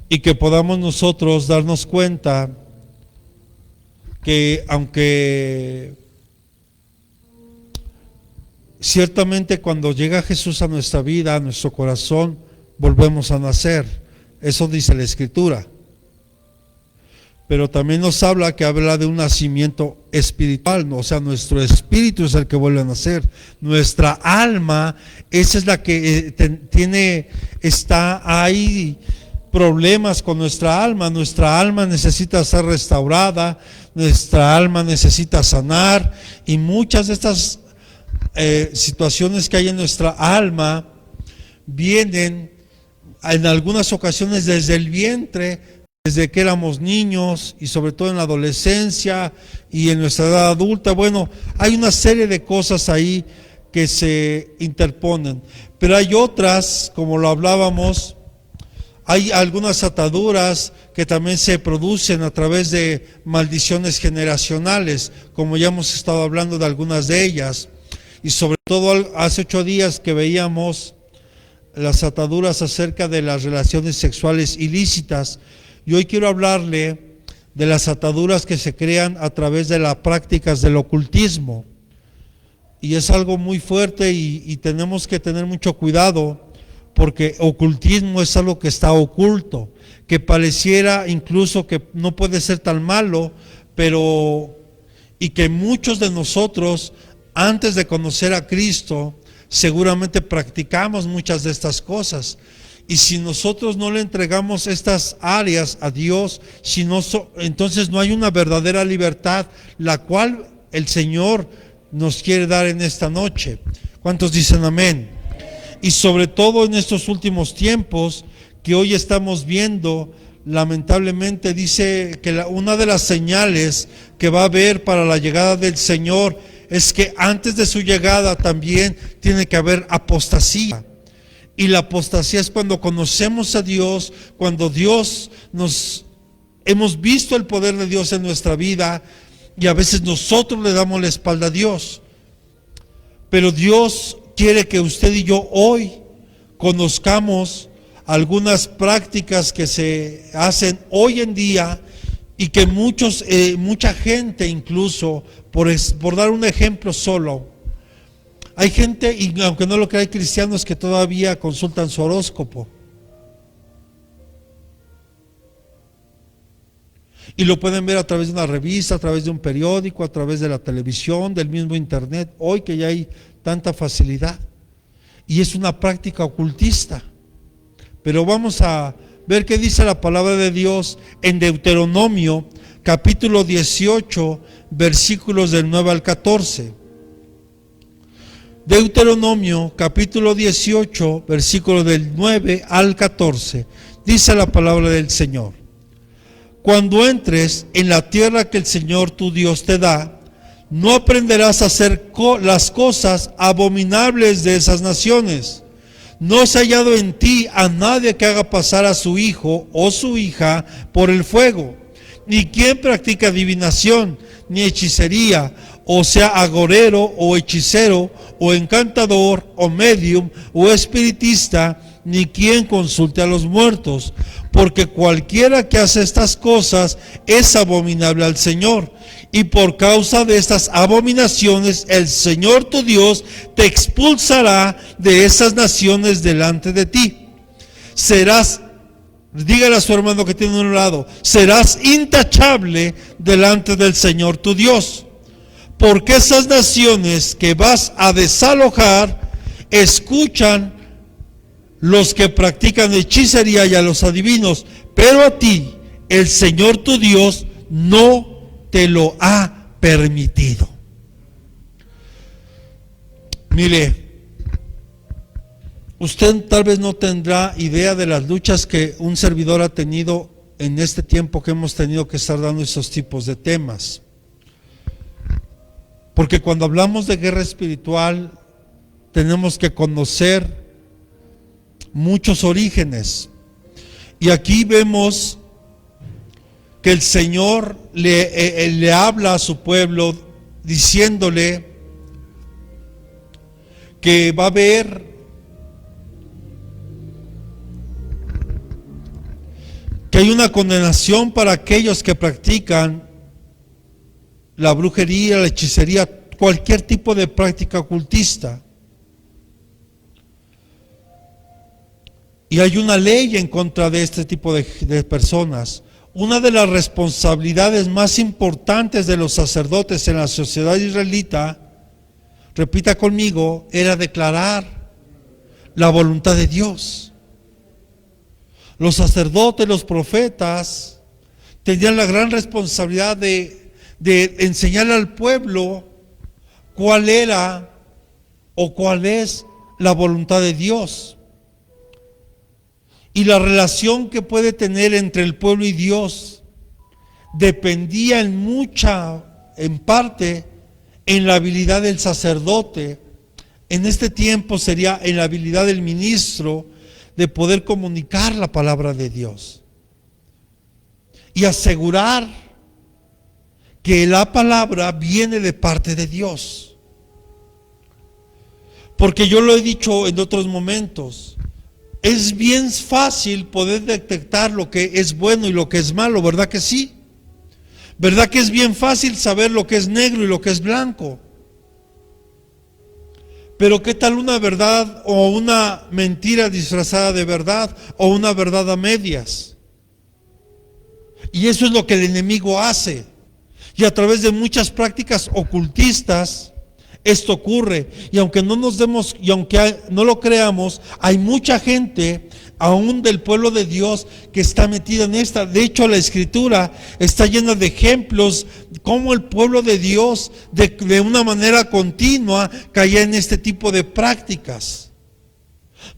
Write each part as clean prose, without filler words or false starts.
y que podamos nosotros darnos cuenta que aunque ciertamente cuando llega Jesús a nuestra vida, a nuestro corazón, volvemos a nacer. Eso dice la Escritura. Pero también nos habla de un nacimiento espiritual, ¿no? O sea, nuestro espíritu es el que vuelve a nacer. Nuestra alma, esa es la que hay problemas con nuestra alma. Nuestra alma necesita ser restaurada, nuestra alma necesita sanar, y muchas de estas situaciones que hay en nuestra alma vienen en algunas ocasiones desde el vientre, desde que éramos niños y sobre todo en la adolescencia y en nuestra edad adulta. Bueno, hay una serie de cosas ahí que se interponen, pero hay otras, como lo hablábamos, hay algunas ataduras que también se producen a través de maldiciones generacionales, como ya hemos estado hablando de algunas de ellas, y sobre todo hace 8 días que veíamos las ataduras acerca de las relaciones sexuales ilícitas. Y hoy quiero hablarle de las ataduras que se crean a través de las prácticas del ocultismo. Y es algo muy fuerte y tenemos que tener mucho cuidado, porque ocultismo es algo que está oculto, que pareciera incluso que no puede ser tan malo, y que muchos de nosotros, antes de conocer a Cristo, seguramente practicamos muchas de estas cosas. Y si nosotros no le entregamos estas áreas a Dios, entonces no hay una verdadera libertad, la cual el Señor nos quiere dar en esta noche. ¿Cuántos dicen amén? Y sobre todo en estos últimos tiempos que hoy estamos viendo, lamentablemente dice que una de las señales que va a haber para la llegada del Señor es que antes de su llegada también tiene que haber apostasía. Y la apostasía es cuando conocemos a Dios, cuando hemos visto el poder de Dios en nuestra vida, y a veces nosotros le damos la espalda a Dios. Pero Dios quiere que usted y yo hoy conozcamos algunas prácticas que se hacen hoy en día y que mucha gente, incluso por dar un ejemplo solo, hay gente, y aunque no lo crea, hay cristianos que todavía consultan su horóscopo. Y lo pueden ver a través de una revista, a través de un periódico, a través de la televisión, del mismo internet, hoy que ya hay tanta facilidad. Y es una práctica ocultista. Pero vamos a ver qué dice la palabra de Dios en Deuteronomio, capítulo 18, versículos del 9 al 14. Deuteronomio capítulo 18, versículo del 9 al 14, dice la palabra del Señor: cuando entres en la tierra que el Señor tu Dios te da, no aprenderás a hacer las cosas abominables de esas naciones. No se ha hallado en ti a nadie que haga pasar a su hijo o su hija por el fuego, ni quien practica adivinación, ni hechicería, o sea, agorero o hechicero, o encantador, o medium, o espiritista, ni quien consulte a los muertos, porque cualquiera que hace estas cosas es abominable al Señor. Y por causa de estas abominaciones, el Señor tu Dios te expulsará de esas naciones delante de ti. Dígale a su hermano que tiene a un lado, serás intachable delante del Señor tu Dios. Porque esas naciones que vas a desalojar escuchan los que practican hechicería y a los adivinos, pero a ti el Señor tu Dios no te lo ha permitido. Mire, usted tal vez no tendrá idea de las luchas que un servidor ha tenido en este tiempo que hemos tenido que estar dando esos tipos de temas. Porque cuando hablamos de guerra espiritual, tenemos que conocer muchos orígenes. Y aquí vemos que el Señor le habla a su pueblo diciéndole que va a haber que hay una condenación para aquellos que practican la brujería, la hechicería, cualquier tipo de práctica ocultista. Y hay una ley en contra de este tipo de personas. Una de las responsabilidades más importantes de los sacerdotes en la sociedad israelita, repita conmigo, era declarar la voluntad de Dios. Los sacerdotes, los profetas, tenían la gran responsabilidad de enseñarle al pueblo cuál era o cuál es la voluntad de Dios. Y la relación que puede tener entre el pueblo y Dios dependía en parte, en la habilidad del sacerdote. En este tiempo sería en la habilidad del ministro de poder comunicar la palabra de Dios y asegurar que la palabra viene de parte de Dios. Porque yo lo he dicho en otros momentos, es bien fácil poder detectar lo que es bueno y lo que es malo, ¿verdad que sí? ¿Verdad que es bien fácil saber lo que es negro y lo que es blanco? Pero ¿qué tal una verdad o una mentira disfrazada de verdad o una verdad a medias? Y eso es lo que el enemigo hace. Y a través de muchas prácticas ocultistas esto ocurre. Y aunque no nos demos, y aunque no lo creamos, hay mucha gente, aún del pueblo de Dios, que está metida en esta. De hecho, la Escritura está llena de ejemplos cómo el pueblo de Dios de una manera continua caía en este tipo de prácticas.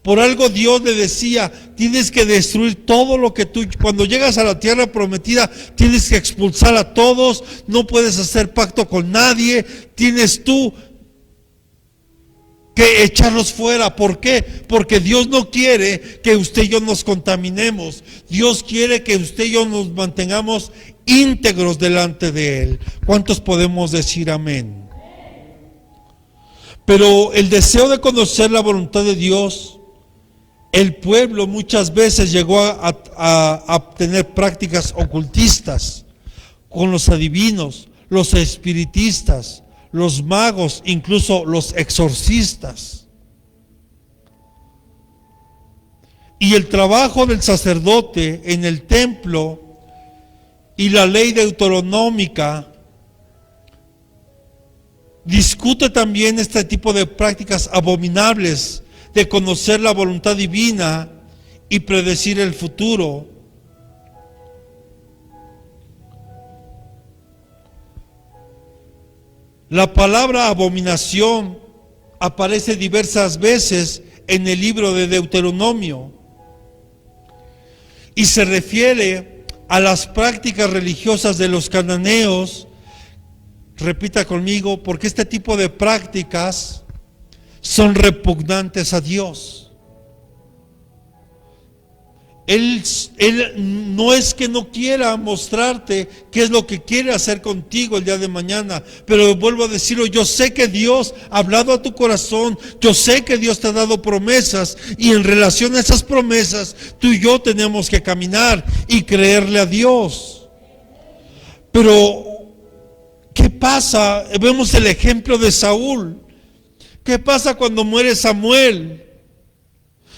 Por algo Dios le decía, tienes que destruir todo lo que tú, cuando llegas a la tierra prometida, tienes que expulsar a todos, no puedes hacer pacto con nadie, tienes tú que echarlos fuera. ¿Por qué? Porque Dios no quiere que usted y yo nos contaminemos. Dios quiere que usted y yo nos mantengamos íntegros delante de Él. ¿Cuántos podemos decir amén? Pero el deseo de conocer la voluntad de Dios, el pueblo muchas veces llegó a tener prácticas ocultistas con los adivinos, los espiritistas, los magos, incluso los exorcistas. Y el trabajo del sacerdote en el templo y la ley deuteronómica discute también este tipo de prácticas abominables de conocer la voluntad divina y predecir el futuro. La palabra abominación aparece diversas veces en el libro de Deuteronomio y se refiere a las prácticas religiosas de los cananeos. Repita conmigo, porque este tipo de prácticas son repugnantes a Dios. Él no es que no quiera mostrarte qué es lo que quiere hacer contigo el día de mañana, pero vuelvo a decirlo, yo sé que Dios ha hablado a tu corazón, yo sé que Dios te ha dado promesas, y en relación a esas promesas, tú y yo tenemos que caminar y creerle a Dios. Pero, ¿qué pasa? Vemos el ejemplo de Saúl. ¿Qué pasa cuando muere Samuel?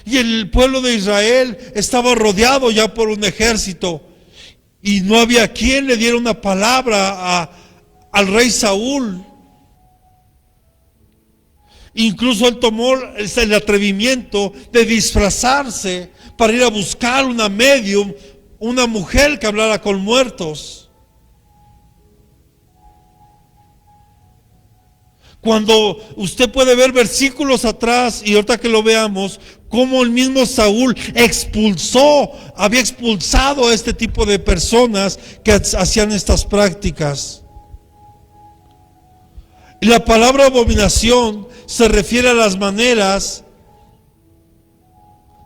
Y el pueblo de Israel estaba rodeado ya por un ejército y no había quien le diera una palabra al rey Saúl. Incluso él tomó el atrevimiento de disfrazarse para ir a buscar una medium, una mujer que hablara con muertos. Cuando usted puede ver versículos atrás, y ahorita que lo veamos, cómo el mismo Saúl había expulsado a este tipo de personas que hacían estas prácticas. Y la palabra abominación se refiere a las maneras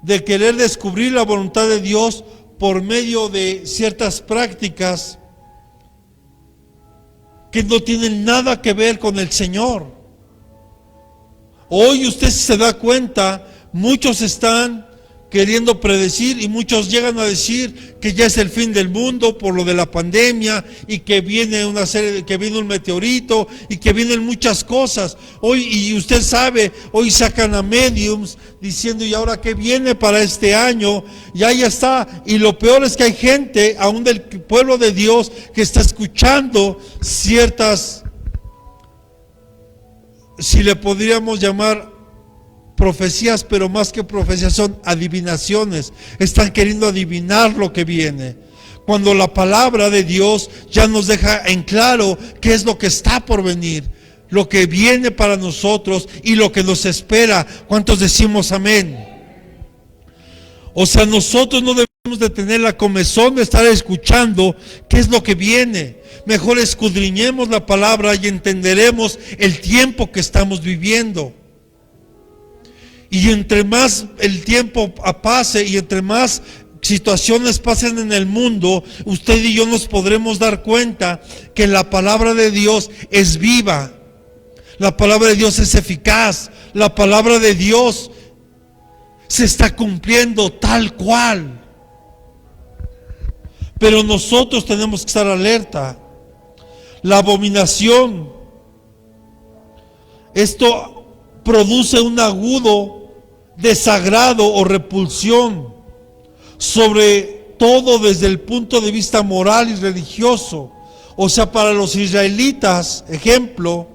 de querer descubrir la voluntad de Dios por medio de ciertas prácticas que no tienen nada que ver con el Señor. Hoy usted se da cuenta, muchos están queriendo predecir, y muchos llegan a decir que ya es el fin del mundo por lo de la pandemia y que viene que viene un meteorito y que vienen muchas cosas. Hoy, y usted sabe, hoy sacan a mediums diciendo, ¿y ahora qué viene para este año? Y ahí está. Y lo peor es que hay gente, aún del pueblo de Dios, que está escuchando ciertas, si le podríamos llamar profecías, pero más que profecías son adivinaciones. Están queriendo adivinar lo que viene, cuando la palabra de Dios ya nos deja en claro qué es lo que está por venir, lo que viene para nosotros y lo que nos espera. ¿Cuántos decimos amén? O sea, nosotros no debemos de tener la comezón de estar escuchando qué es lo que viene. Mejor escudriñemos la palabra y entenderemos el tiempo que estamos viviendo. Y entre más el tiempo pase y entre más situaciones pasen en el mundo, usted y yo nos podremos dar cuenta que la palabra de Dios es viva. La palabra de Dios es eficaz. La palabra de Dios se está cumpliendo tal cual. Pero nosotros tenemos que estar alerta. La abominación, esto produce un agudo desagrado o repulsión, sobre todo desde el punto de vista moral y religioso. O sea, para los israelitas, ejemplo,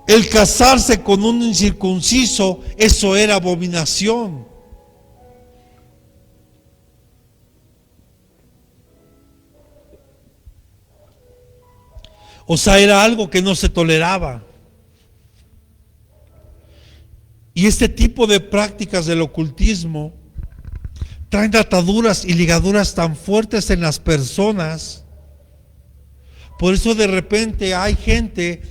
el casarse con un incircunciso, eso era abominación. O sea, era algo que no se toleraba. Y este tipo de prácticas del ocultismo traen ataduras y ligaduras tan fuertes en las personas. Por eso de repente hay gente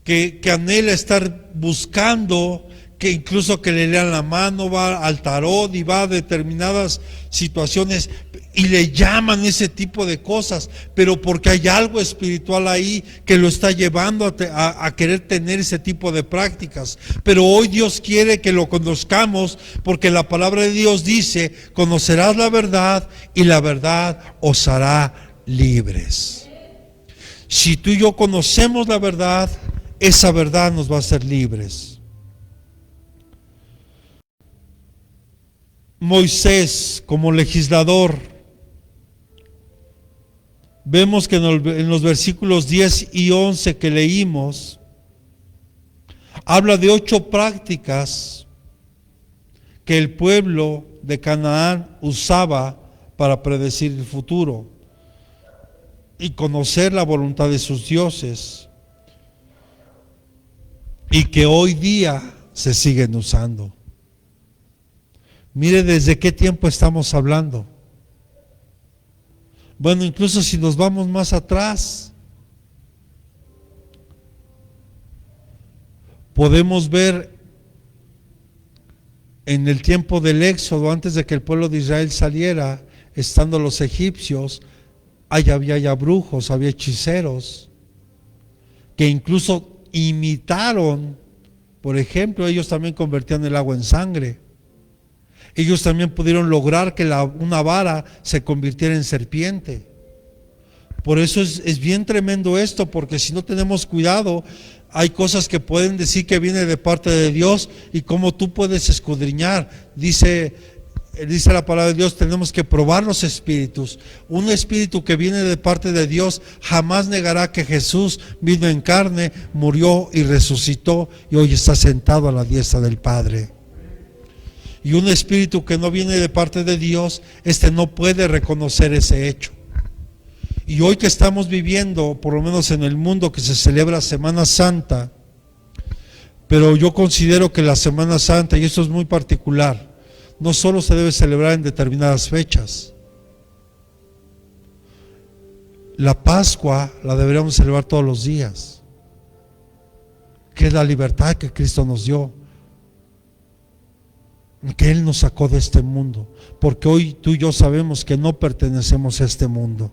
que anhela estar buscando, que incluso que le lean la mano, va al tarot y va a determinadas situaciones y le llaman ese tipo de cosas, pero porque hay algo espiritual ahí que lo está llevando a querer tener ese tipo de prácticas. Pero hoy Dios quiere que lo conozcamos, porque la palabra de Dios dice: conocerás la verdad y la verdad os hará libres. Si tú y yo conocemos la verdad, esa verdad nos va a hacer libres. Moisés, como legislador, vemos que en los versículos 10 y 11 que leímos, habla de 8 prácticas que el pueblo de Canaán usaba para predecir el futuro y conocer la voluntad de sus dioses, y que hoy día se siguen usando. Mire desde qué tiempo estamos hablando. Bueno, incluso si nos vamos más atrás, podemos ver en el tiempo del Éxodo, antes de que el pueblo de Israel saliera, estando los egipcios, había ya brujos, había hechiceros, que incluso imitaron. Por ejemplo, ellos también convertían el agua en sangre. Ellos también pudieron lograr que una vara se convirtiera en serpiente. Por eso es bien tremendo esto, porque si no tenemos cuidado, hay cosas que pueden decir que viene de parte de Dios, y cómo tú puedes escudriñar. Dice la palabra de Dios, tenemos que probar los espíritus. Un espíritu que viene de parte de Dios jamás negará que Jesús vino en carne, murió y resucitó, y hoy está sentado a la diestra del Padre. Y un espíritu que no viene de parte de Dios, no puede reconocer ese hecho. Y hoy que estamos viviendo, por lo menos en el mundo, que se celebra Semana Santa, pero yo considero que la Semana Santa, y esto es muy particular, no solo se debe celebrar en determinadas fechas. La Pascua la deberíamos celebrar todos los días, que es la libertad que Cristo nos dio, que Él nos sacó de este mundo, porque hoy tú y yo sabemos que no pertenecemos a este mundo.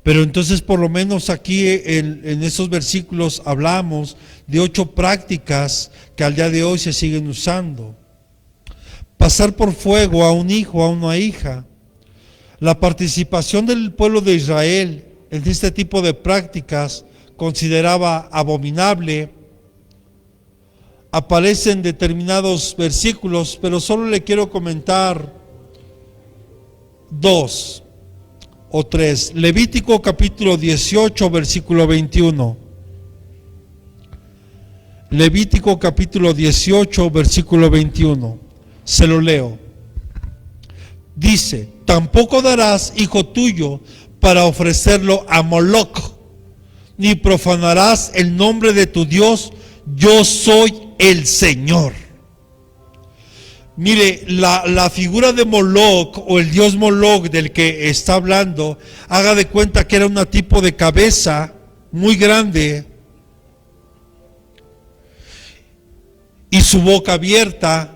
Pero entonces por lo menos aquí en estos versículos hablamos de 8 prácticas que al día de hoy se siguen usando. Pasar por fuego a un hijo, a una hija. La participación del pueblo de Israel en este tipo de prácticas consideraba abominable. Aparece en determinados versículos, pero solo le quiero comentar 2 o 3. Levítico capítulo 18, versículo 21. Levítico capítulo 18, versículo 21. Se lo leo. Dice: tampoco darás hijo tuyo para ofrecerlo a Moloc, ni profanarás el nombre de tu Dios. Yo soy el Señor. Mire, la figura de Moloc o el dios Moloc del que está hablando, haga de cuenta que era un tipo de cabeza muy grande y su boca abierta,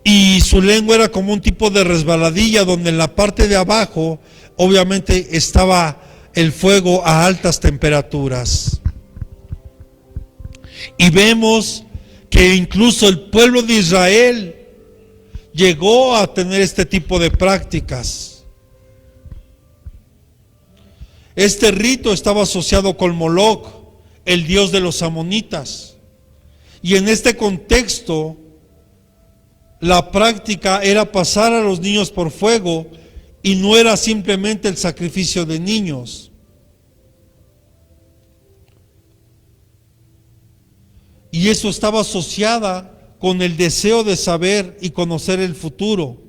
y su lengua era como un tipo de resbaladilla donde en la parte de abajo obviamente estaba el fuego a altas temperaturas. Y vemos que incluso el pueblo de Israel llegó a tener este tipo de prácticas. Este rito estaba asociado con Moloc, el dios de los amonitas. Y en este contexto, la práctica era pasar a los niños por fuego, y no era simplemente el sacrificio de niños. Y eso estaba asociada con el deseo de saber y conocer el futuro.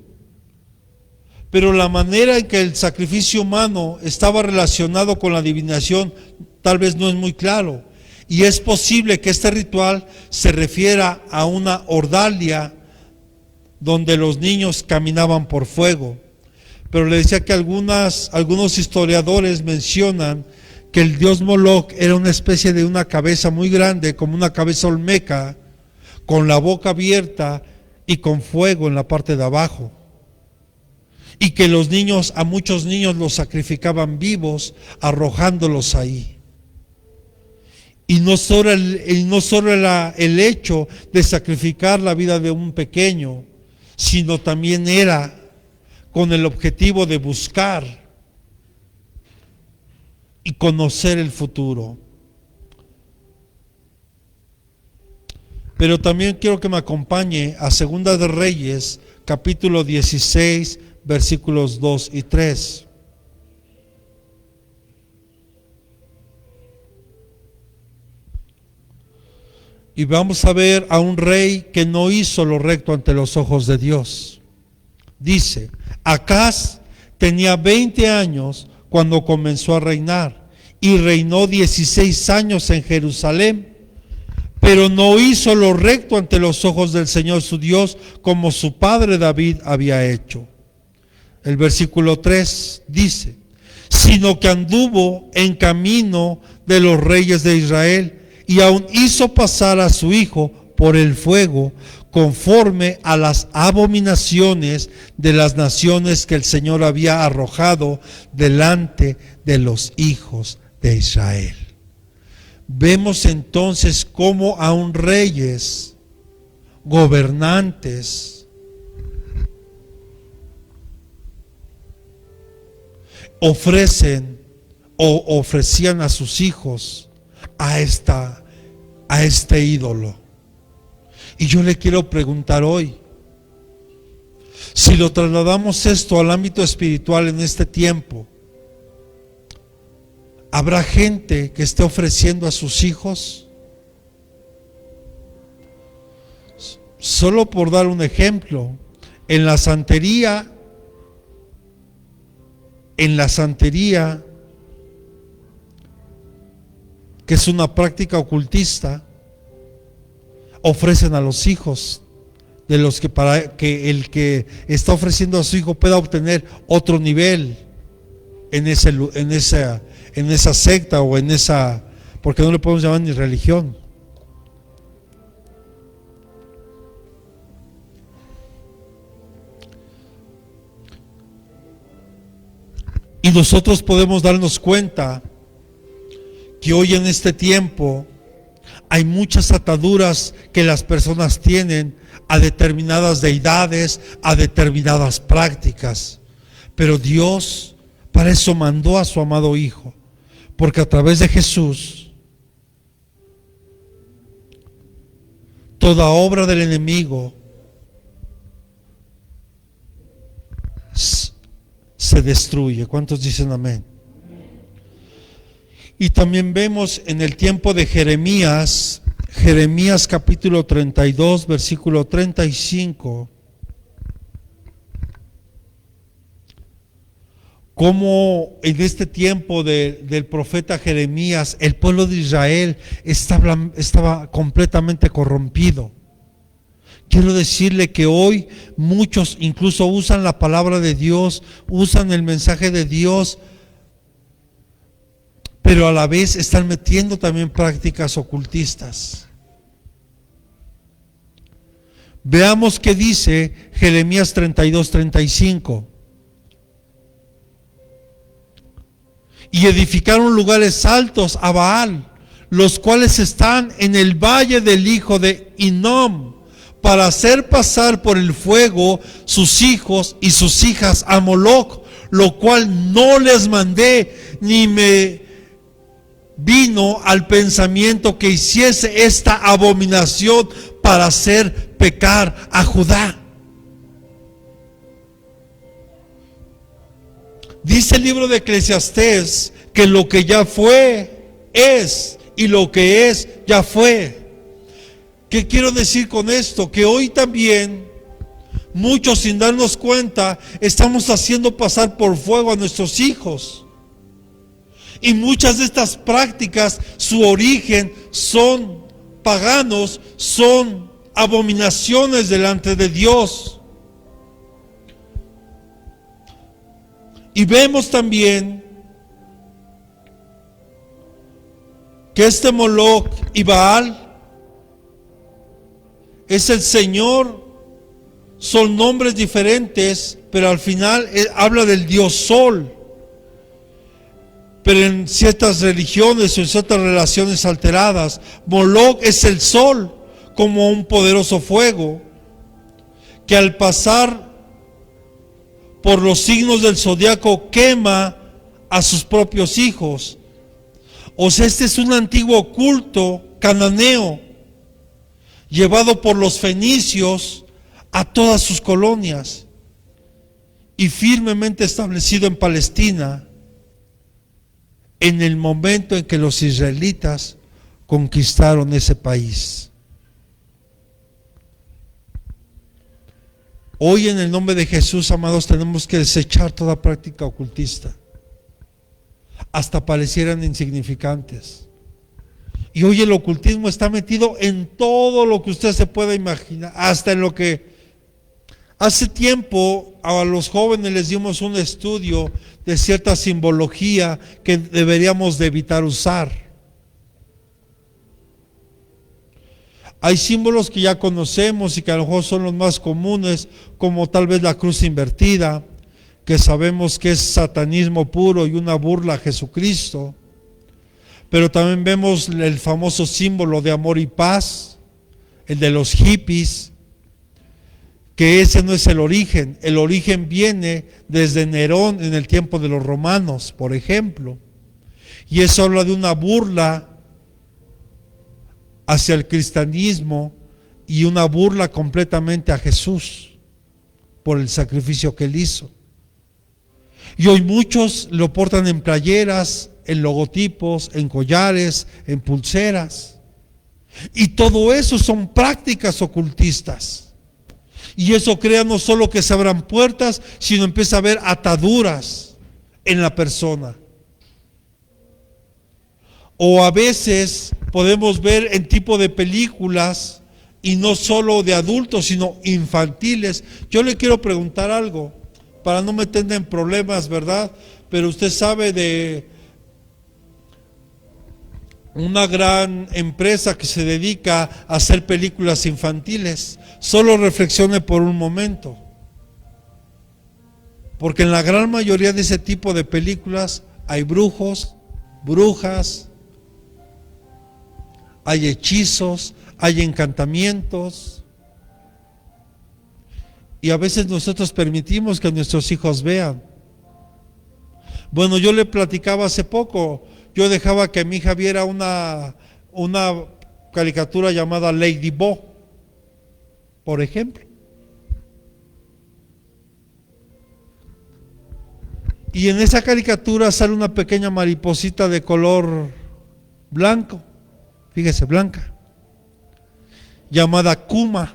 Pero la manera en que el sacrificio humano estaba relacionado con la adivinación tal vez no es muy claro. Y es posible que este ritual se refiera a una ordalia donde los niños caminaban por fuego. Pero le decía que algunos historiadores mencionan que el dios Moloc era una especie de una cabeza muy grande, como una cabeza olmeca, con la boca abierta y con fuego en la parte de abajo. Y que los niños, a muchos niños los sacrificaban vivos, arrojándolos ahí. Y no solo el hecho de sacrificar la vida de un pequeño, sino también era con el objetivo de buscar y conocer el futuro. Pero también quiero que me acompañe a Segunda de Reyes, capítulo 16, versículos 2 y 3. Y vamos a ver a un rey que no hizo lo recto ante los ojos de Dios. Dice: Acaz tenía 20 años cuando comenzó a reinar, y reinó 16 años en Jerusalén, pero no hizo lo recto ante los ojos del Señor su Dios, como su padre David había hecho. El versículo 3 dice: sino que anduvo en camino de los reyes de Israel, y aún hizo pasar a su hijo por el fuego, conforme a las abominaciones de las naciones que el Señor había arrojado delante de los hijos de Israel. Vemos entonces cómo aún reyes, gobernantes, ofrecían a sus hijos a este ídolo. Y yo le quiero preguntar hoy, si lo trasladamos esto al ámbito espiritual en este tiempo, ¿habrá gente que esté ofreciendo a sus hijos? Solo por dar un ejemplo, en la santería, que es una práctica ocultista, ofrecen a los hijos de los que, para que el que está ofreciendo a su hijo pueda obtener otro nivel en esa secta o en esa, porque no le podemos llamar ni religión. Y nosotros podemos darnos cuenta que hoy en este tiempo hay muchas ataduras que las personas tienen a determinadas deidades, a determinadas prácticas. Pero Dios para eso mandó a su amado Hijo, porque a través de Jesús toda obra del enemigo se destruye. ¿Cuántos dicen amén? Y también vemos en el tiempo de Jeremías capítulo 32, versículo 35, cómo en este tiempo del profeta Jeremías el pueblo de Israel estaba completamente corrompido. Quiero decirle que hoy muchos incluso usan la palabra de Dios, usan el mensaje de Dios, pero a la vez están metiendo también prácticas ocultistas. Veamos qué dice Jeremías 32:35. Y edificaron lugares altos a Baal, los cuales están en el valle del hijo de Hinnom, para hacer pasar por el fuego sus hijos y sus hijas a Moloc, lo cual no les mandé, ni me vino al pensamiento que hiciese esta abominación para hacer pecar a Judá. Dice el libro de Eclesiastés que lo que ya fue es, y lo que es ya fue. ¿Qué quiero decir con esto? Que hoy también muchos, sin darnos cuenta, estamos haciendo pasar por fuego a nuestros hijos. Y muchas de estas prácticas, su origen son paganos, son abominaciones delante de Dios. Y vemos también que este Moloc y Baal es el Señor, son nombres diferentes, pero al final habla del Dios Sol. Pero en ciertas religiones o en ciertas relaciones alteradas, Moloc es el sol como un poderoso fuego que al pasar por los signos del zodiaco quema a sus propios hijos. O sea, este es un antiguo culto cananeo llevado por los fenicios a todas sus colonias y firmemente establecido en Palestina en el momento en que los israelitas conquistaron ese país. Hoy en el nombre de Jesús, amados, tenemos que desechar toda práctica ocultista, hasta parecieran insignificantes. Y hoy el ocultismo está metido en todo lo que usted se pueda imaginar, hasta en lo que hace tiempo a los jóvenes les dimos un estudio de cierta simbología que deberíamos de evitar usar. Hay símbolos que ya conocemos y que a lo mejor son los más comunes, como tal vez la cruz invertida, que sabemos que es satanismo puro y una burla a Jesucristo. Pero también vemos el famoso símbolo de amor y paz, el de los hippies, que ese no es el origen viene desde Nerón en el tiempo de los romanos, por ejemplo, y eso habla de una burla hacia el cristianismo y una burla completamente a Jesús por el sacrificio que él hizo. Y hoy muchos lo portan en playeras, en logotipos, en collares, en pulseras, y todo eso son prácticas ocultistas. Y eso crea no solo que se abran puertas, sino empieza a haber ataduras en la persona. O a veces podemos ver en tipo de películas, y no solo de adultos, sino infantiles. Yo le quiero preguntar algo, para no meterme en problemas, ¿verdad? Pero usted sabe de una gran empresa que se dedica a hacer películas infantiles. Solo reflexione por un momento. Porque en la gran mayoría de ese tipo de películas hay brujos, brujas, hay hechizos, hay encantamientos. Y a veces nosotros permitimos que nuestros hijos vean. Bueno, yo le platicaba hace poco, yo dejaba que mi hija viera una caricatura llamada Lady Bo, por ejemplo. Y en esa caricatura sale una pequeña mariposita de color blanco, fíjese, blanca, llamada Kuma.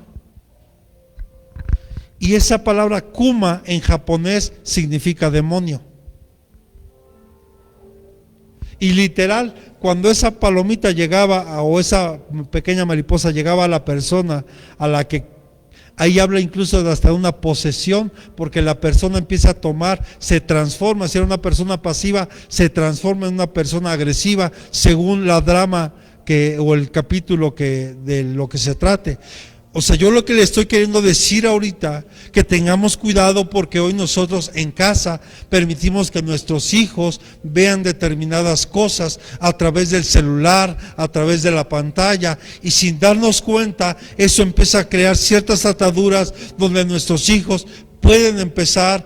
Y esa palabra Kuma en japonés significa demonio. Y literal, cuando esa palomita llegaba, o esa pequeña mariposa llegaba a la persona a la que, ahí habla incluso de hasta una posesión, porque la persona empieza a tomar, se transforma, si era una persona pasiva, se transforma en una persona agresiva, según la drama o el capítulo de lo que se trate. O sea, yo lo que le estoy queriendo decir ahorita, que tengamos cuidado, porque hoy nosotros en casa permitimos que nuestros hijos vean determinadas cosas a través del celular, a través de la pantalla, y sin darnos cuenta, eso empieza a crear ciertas ataduras donde nuestros hijos pueden empezar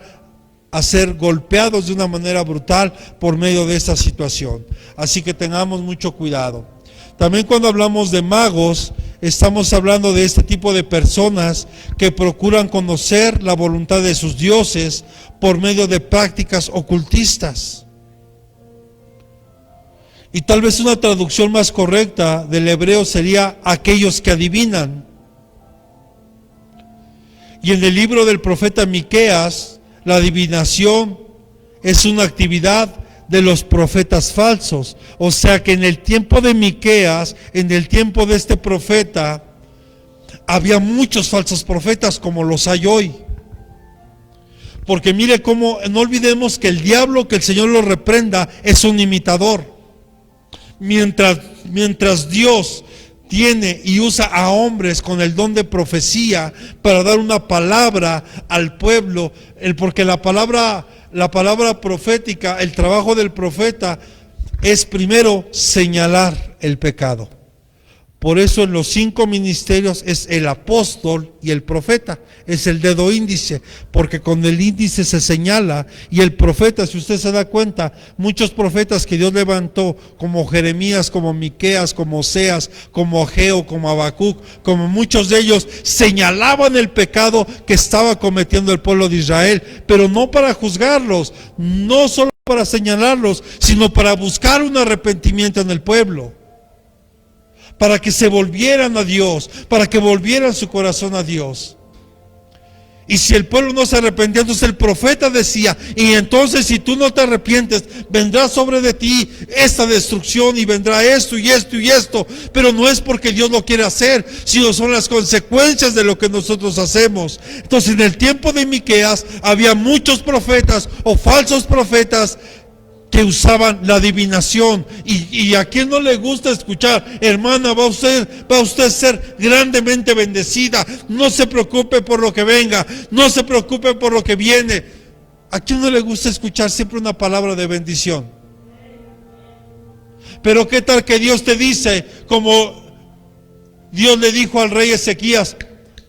a ser golpeados de una manera brutal por medio de esta situación. Así que tengamos mucho cuidado. También cuando hablamos de magos, estamos hablando de este tipo de personas que procuran conocer la voluntad de sus dioses por medio de prácticas ocultistas. Y tal vez una traducción más correcta del hebreo sería aquellos que adivinan. Y en el libro del profeta Miqueas, la adivinación es una actividad de los profetas falsos. O sea que en el tiempo de Miqueas, en el tiempo de este profeta, había muchos falsos profetas como los hay hoy. Porque mire cómo, no olvidemos que el diablo, que el Señor lo reprenda, es un imitador. Mientras Dios tiene y usa a hombres con el don de profecía para dar una palabra al pueblo, porque la palabra profética, el trabajo del profeta es primero señalar el pecado. Por eso en los 5 ministerios es el apóstol y el profeta, es el dedo índice, porque con el índice se señala. Y el profeta, si usted se da cuenta, muchos profetas que Dios levantó, como Jeremías, como Miqueas, como Oseas, como Ageo, como Habacuc, como muchos de ellos, señalaban el pecado que estaba cometiendo el pueblo de Israel, pero no para juzgarlos, no solo para señalarlos, sino para buscar un arrepentimiento en el pueblo, para que se volvieran a Dios, para que volvieran su corazón a Dios. Y si el pueblo no se arrepentía, entonces el profeta decía, y entonces si tú no te arrepientes, vendrá sobre de ti esta destrucción, y vendrá esto y esto y esto. Pero no es porque Dios lo quiere hacer, sino son las consecuencias de lo que nosotros hacemos. Entonces en el tiempo de Miqueas había muchos profetas o falsos profetas que usaban la adivinación. Y a quien no le gusta escuchar, hermana, va usted a ser grandemente bendecida, no se preocupe por lo que venga, no se preocupe por lo que viene. ¿A quién no le gusta escuchar siempre una palabra de bendición? Pero qué tal que Dios te dice, como Dios le dijo al rey Ezequías,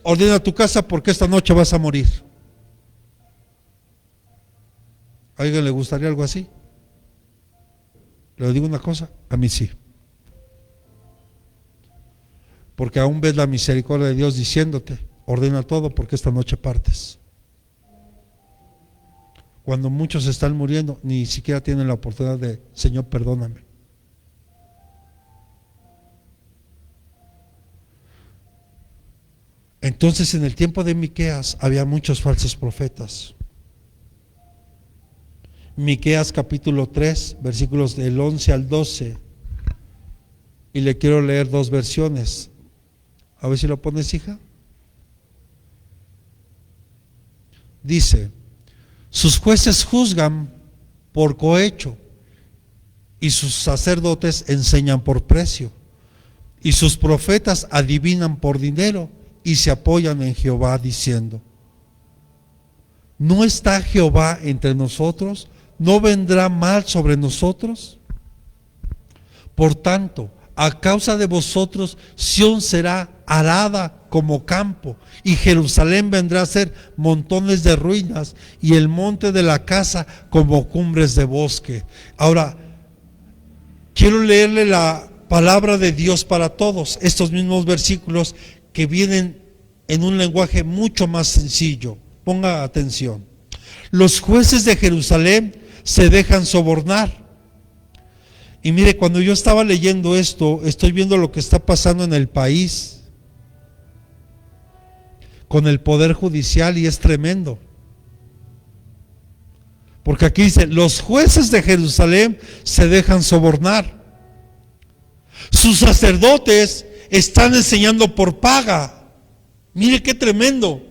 ordena tu casa porque esta noche vas a morir. ¿A alguien le gustaría algo así? Le digo una cosa, a mí sí. Porque aún ves la misericordia de Dios diciéndote, ordena todo porque esta noche partes. Cuando muchos están muriendo, ni siquiera tienen la oportunidad de, Señor, perdóname. Entonces en el tiempo de Miqueas había muchos falsos profetas. Miqueas capítulo 3, versículos del 11 al 12. Y le quiero leer 2 versiones. A ver si lo pones, hija. Dice, sus jueces juzgan por cohecho, y sus sacerdotes enseñan por precio, y sus profetas adivinan por dinero, y se apoyan en Jehová diciendo, ¿No está Jehová entre nosotros? ¿No vendrá mal sobre nosotros? Por tanto, a causa de vosotros, Sión será arada como campo, y Jerusalén vendrá a ser montones de ruinas, y el monte de la casa como cumbres de bosque. Ahora, quiero leerle la palabra de Dios para todos, estos mismos versículos que vienen en un lenguaje mucho más sencillo. Ponga atención. Los jueces de Jerusalén se dejan sobornar. Y mire, cuando yo estaba leyendo esto, estoy viendo lo que está pasando en el país con el poder judicial, y es tremendo. Porque aquí dice, los jueces de Jerusalén se dejan sobornar. Sus sacerdotes están enseñando por paga. Mire qué tremendo.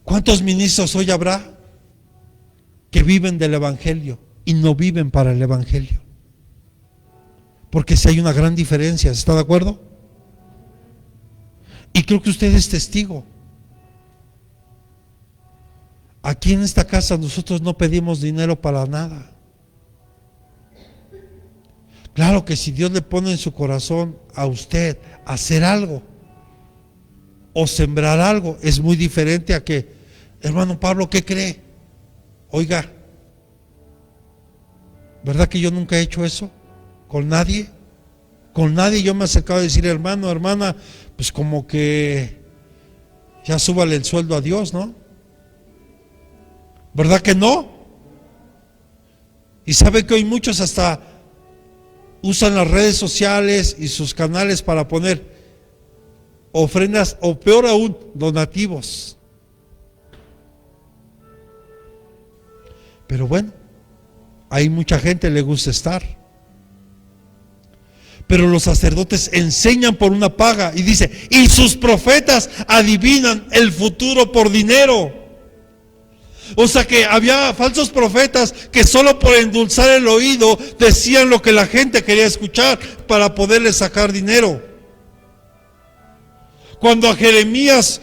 ¿Cuántos ministros hoy habrá que viven del evangelio y no viven para el evangelio? Porque si hay una gran diferencia, ¿está de acuerdo? Y creo que usted es testigo. Aquí en esta casa nosotros no pedimos dinero para nada. Claro que si Dios le pone en su corazón a usted hacer algo o sembrar algo, es muy diferente a que, hermano Pablo, ¿qué cree? Oiga, ¿verdad que yo nunca he hecho eso? ¿Con nadie? Con nadie yo me he acercado a decir, hermano, hermana, pues como que ya súbale el sueldo a Dios, ¿no? ¿Verdad que no? Y sabe que hoy muchos hasta usan las redes sociales y sus canales para poner ofrendas, o peor aún, donativos. Pero bueno, hay mucha gente le gusta estar. Pero los sacerdotes enseñan por una paga, y dice, y sus profetas adivinan el futuro por dinero. O sea que había falsos profetas que solo por endulzar el oído decían lo que la gente quería escuchar para poderle sacar dinero. Cuando a Jeremías,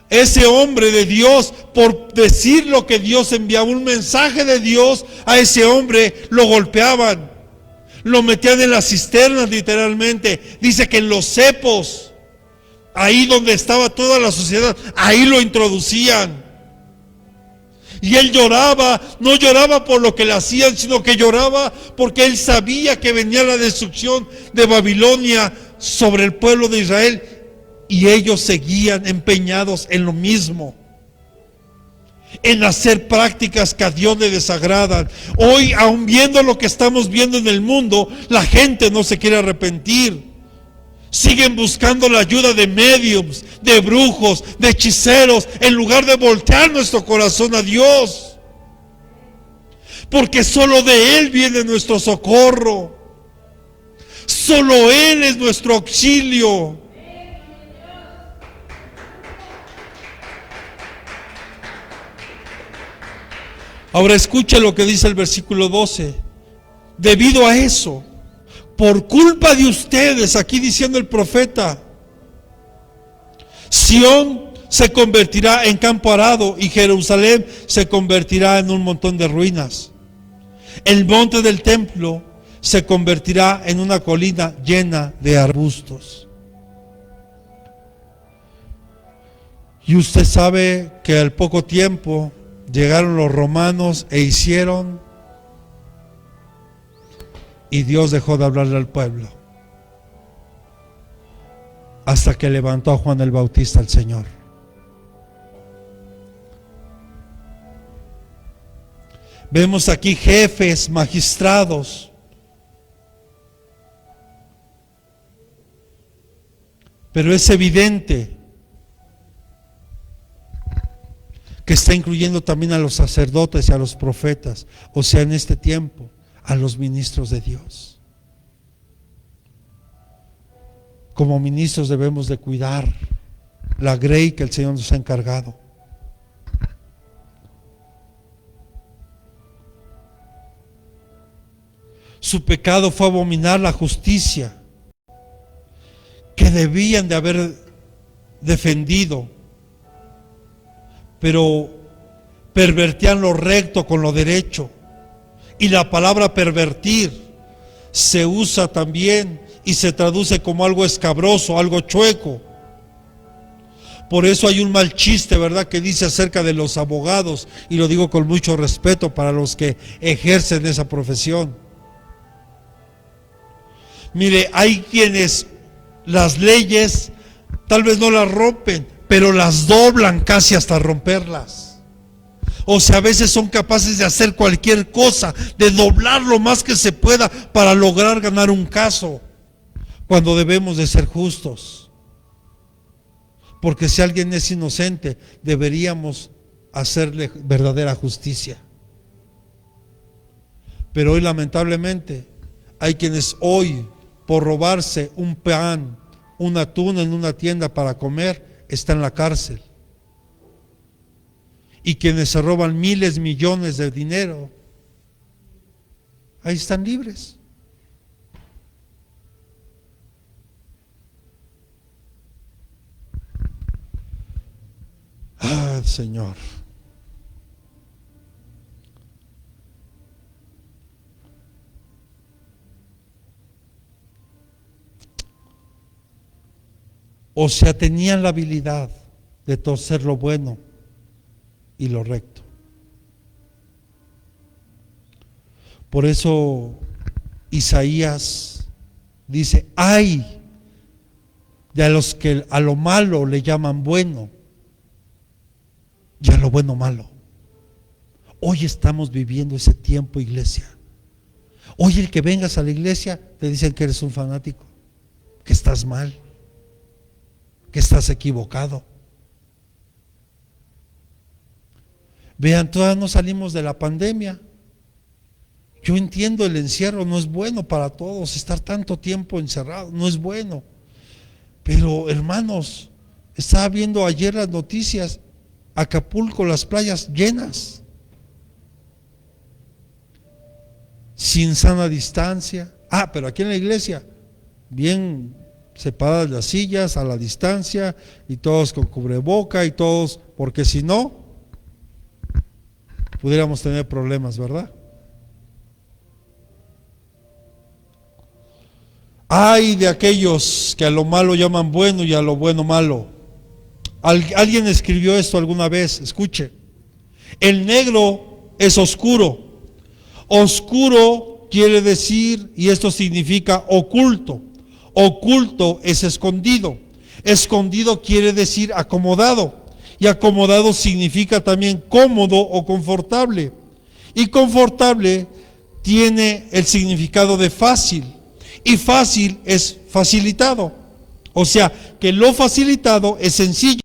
ese hombre de Dios, por decir lo que Dios enviaba, un mensaje de Dios a ese hombre, lo golpeaban, lo metían en las cisternas literalmente. Dice que en los cepos, ahí donde estaba toda la sociedad, ahí lo introducían. Y él lloraba, no lloraba por lo que le hacían, sino que lloraba porque él sabía que venía la destrucción de Babilonia sobre el pueblo de Israel, y ellos seguían empeñados en lo mismo, en hacer prácticas que a Dios le desagradan. Hoy, aun viendo lo que estamos viendo en el mundo, la gente no se quiere arrepentir. Siguen buscando la ayuda de médiums, de brujos, de hechiceros, en lugar de voltear nuestro corazón a Dios. Porque solo de Él viene nuestro socorro. Solo Él es nuestro auxilio. Ahora escuche lo que dice el versículo 12. Debido a eso, por culpa de ustedes, aquí diciendo el profeta, Sión se convertirá en campo arado y Jerusalén se convertirá en un montón de ruinas. El monte del templo se convertirá en una colina llena de arbustos. Y usted sabe que al poco tiempo llegaron los romanos e hicieron, y Dios dejó de hablarle al pueblo hasta que levantó a Juan el Bautista al Señor. Vemos aquí jefes, magistrados, pero es evidente que está incluyendo también a los sacerdotes y a los profetas, o sea, en este tiempo, a los ministros de Dios. Como ministros debemos de cuidar la grey que el Señor nos ha encargado. Su pecado fue abominar la justicia, que debían de haber defendido, pero pervertían lo recto con lo derecho. Y la palabra pervertir se usa también y se traduce como algo escabroso, algo chueco. Por eso hay un mal chiste, ¿verdad?, que dice acerca de los abogados, y lo digo con mucho respeto para los que ejercen esa profesión. Mire, hay quienes las leyes tal vez no las rompen, pero las doblan casi hasta romperlas. O sea, a veces son capaces de hacer cualquier cosa, de doblar lo más que se pueda para lograr ganar un caso, cuando debemos de ser justos. Porque si alguien es inocente, deberíamos hacerle verdadera justicia. Pero hoy, lamentablemente, hay quienes hoy, por robarse un pan, un atún en una tienda para comer, están en la cárcel. Y quienes se roban miles, millones de dinero, ahí están libres. Ah, Señor. O sea, tenían la habilidad de torcer lo bueno y lo recto. Por eso Isaías dice: ay de los que a lo malo le llaman bueno y a lo bueno malo. Hoy estamos viviendo ese tiempo, iglesia. Hoy el que vengas a la iglesia te dicen que eres un fanático, que estás mal, que estás equivocado. Vean, todavía no salimos de la pandemia. Yo entiendo el encierro, no es bueno para todos estar tanto tiempo encerrado, no es bueno. Pero hermanos, estaba viendo ayer las noticias, Acapulco, las playas llenas, sin sana distancia. Pero aquí en la iglesia, bien separadas las sillas, a la distancia, y todos con cubreboca y todos, porque si no, pudiéramos tener problemas, ¿verdad? Ay de aquellos que a lo malo llaman bueno y a lo bueno malo. Alguien escribió esto alguna vez, escuche: el negro es oscuro. Oscuro quiere decir, y esto significa oculto. Oculto es escondido. Escondido quiere decir acomodado. Y acomodado significa también cómodo o confortable. Y confortable tiene el significado de fácil. Y fácil es facilitado. O sea, que lo facilitado es sencillo.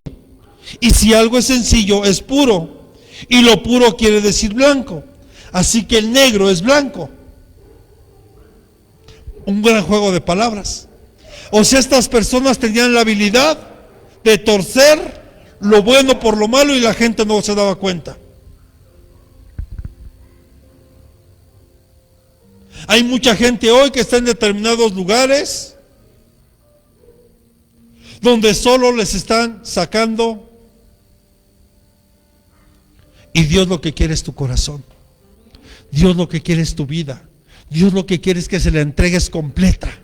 Y si algo es sencillo, es puro. Y lo puro quiere decir blanco. Así que el negro es blanco. Un gran juego de palabras. O sea, estas personas tenían la habilidad de torcer lo bueno por lo malo y la gente no se daba cuenta. Hay mucha gente hoy que está en determinados lugares donde solo les están sacando, y Dios lo que quiere es tu corazón. Dios lo que quiere es tu vida. Dios lo que quiere es que se la entregues completa.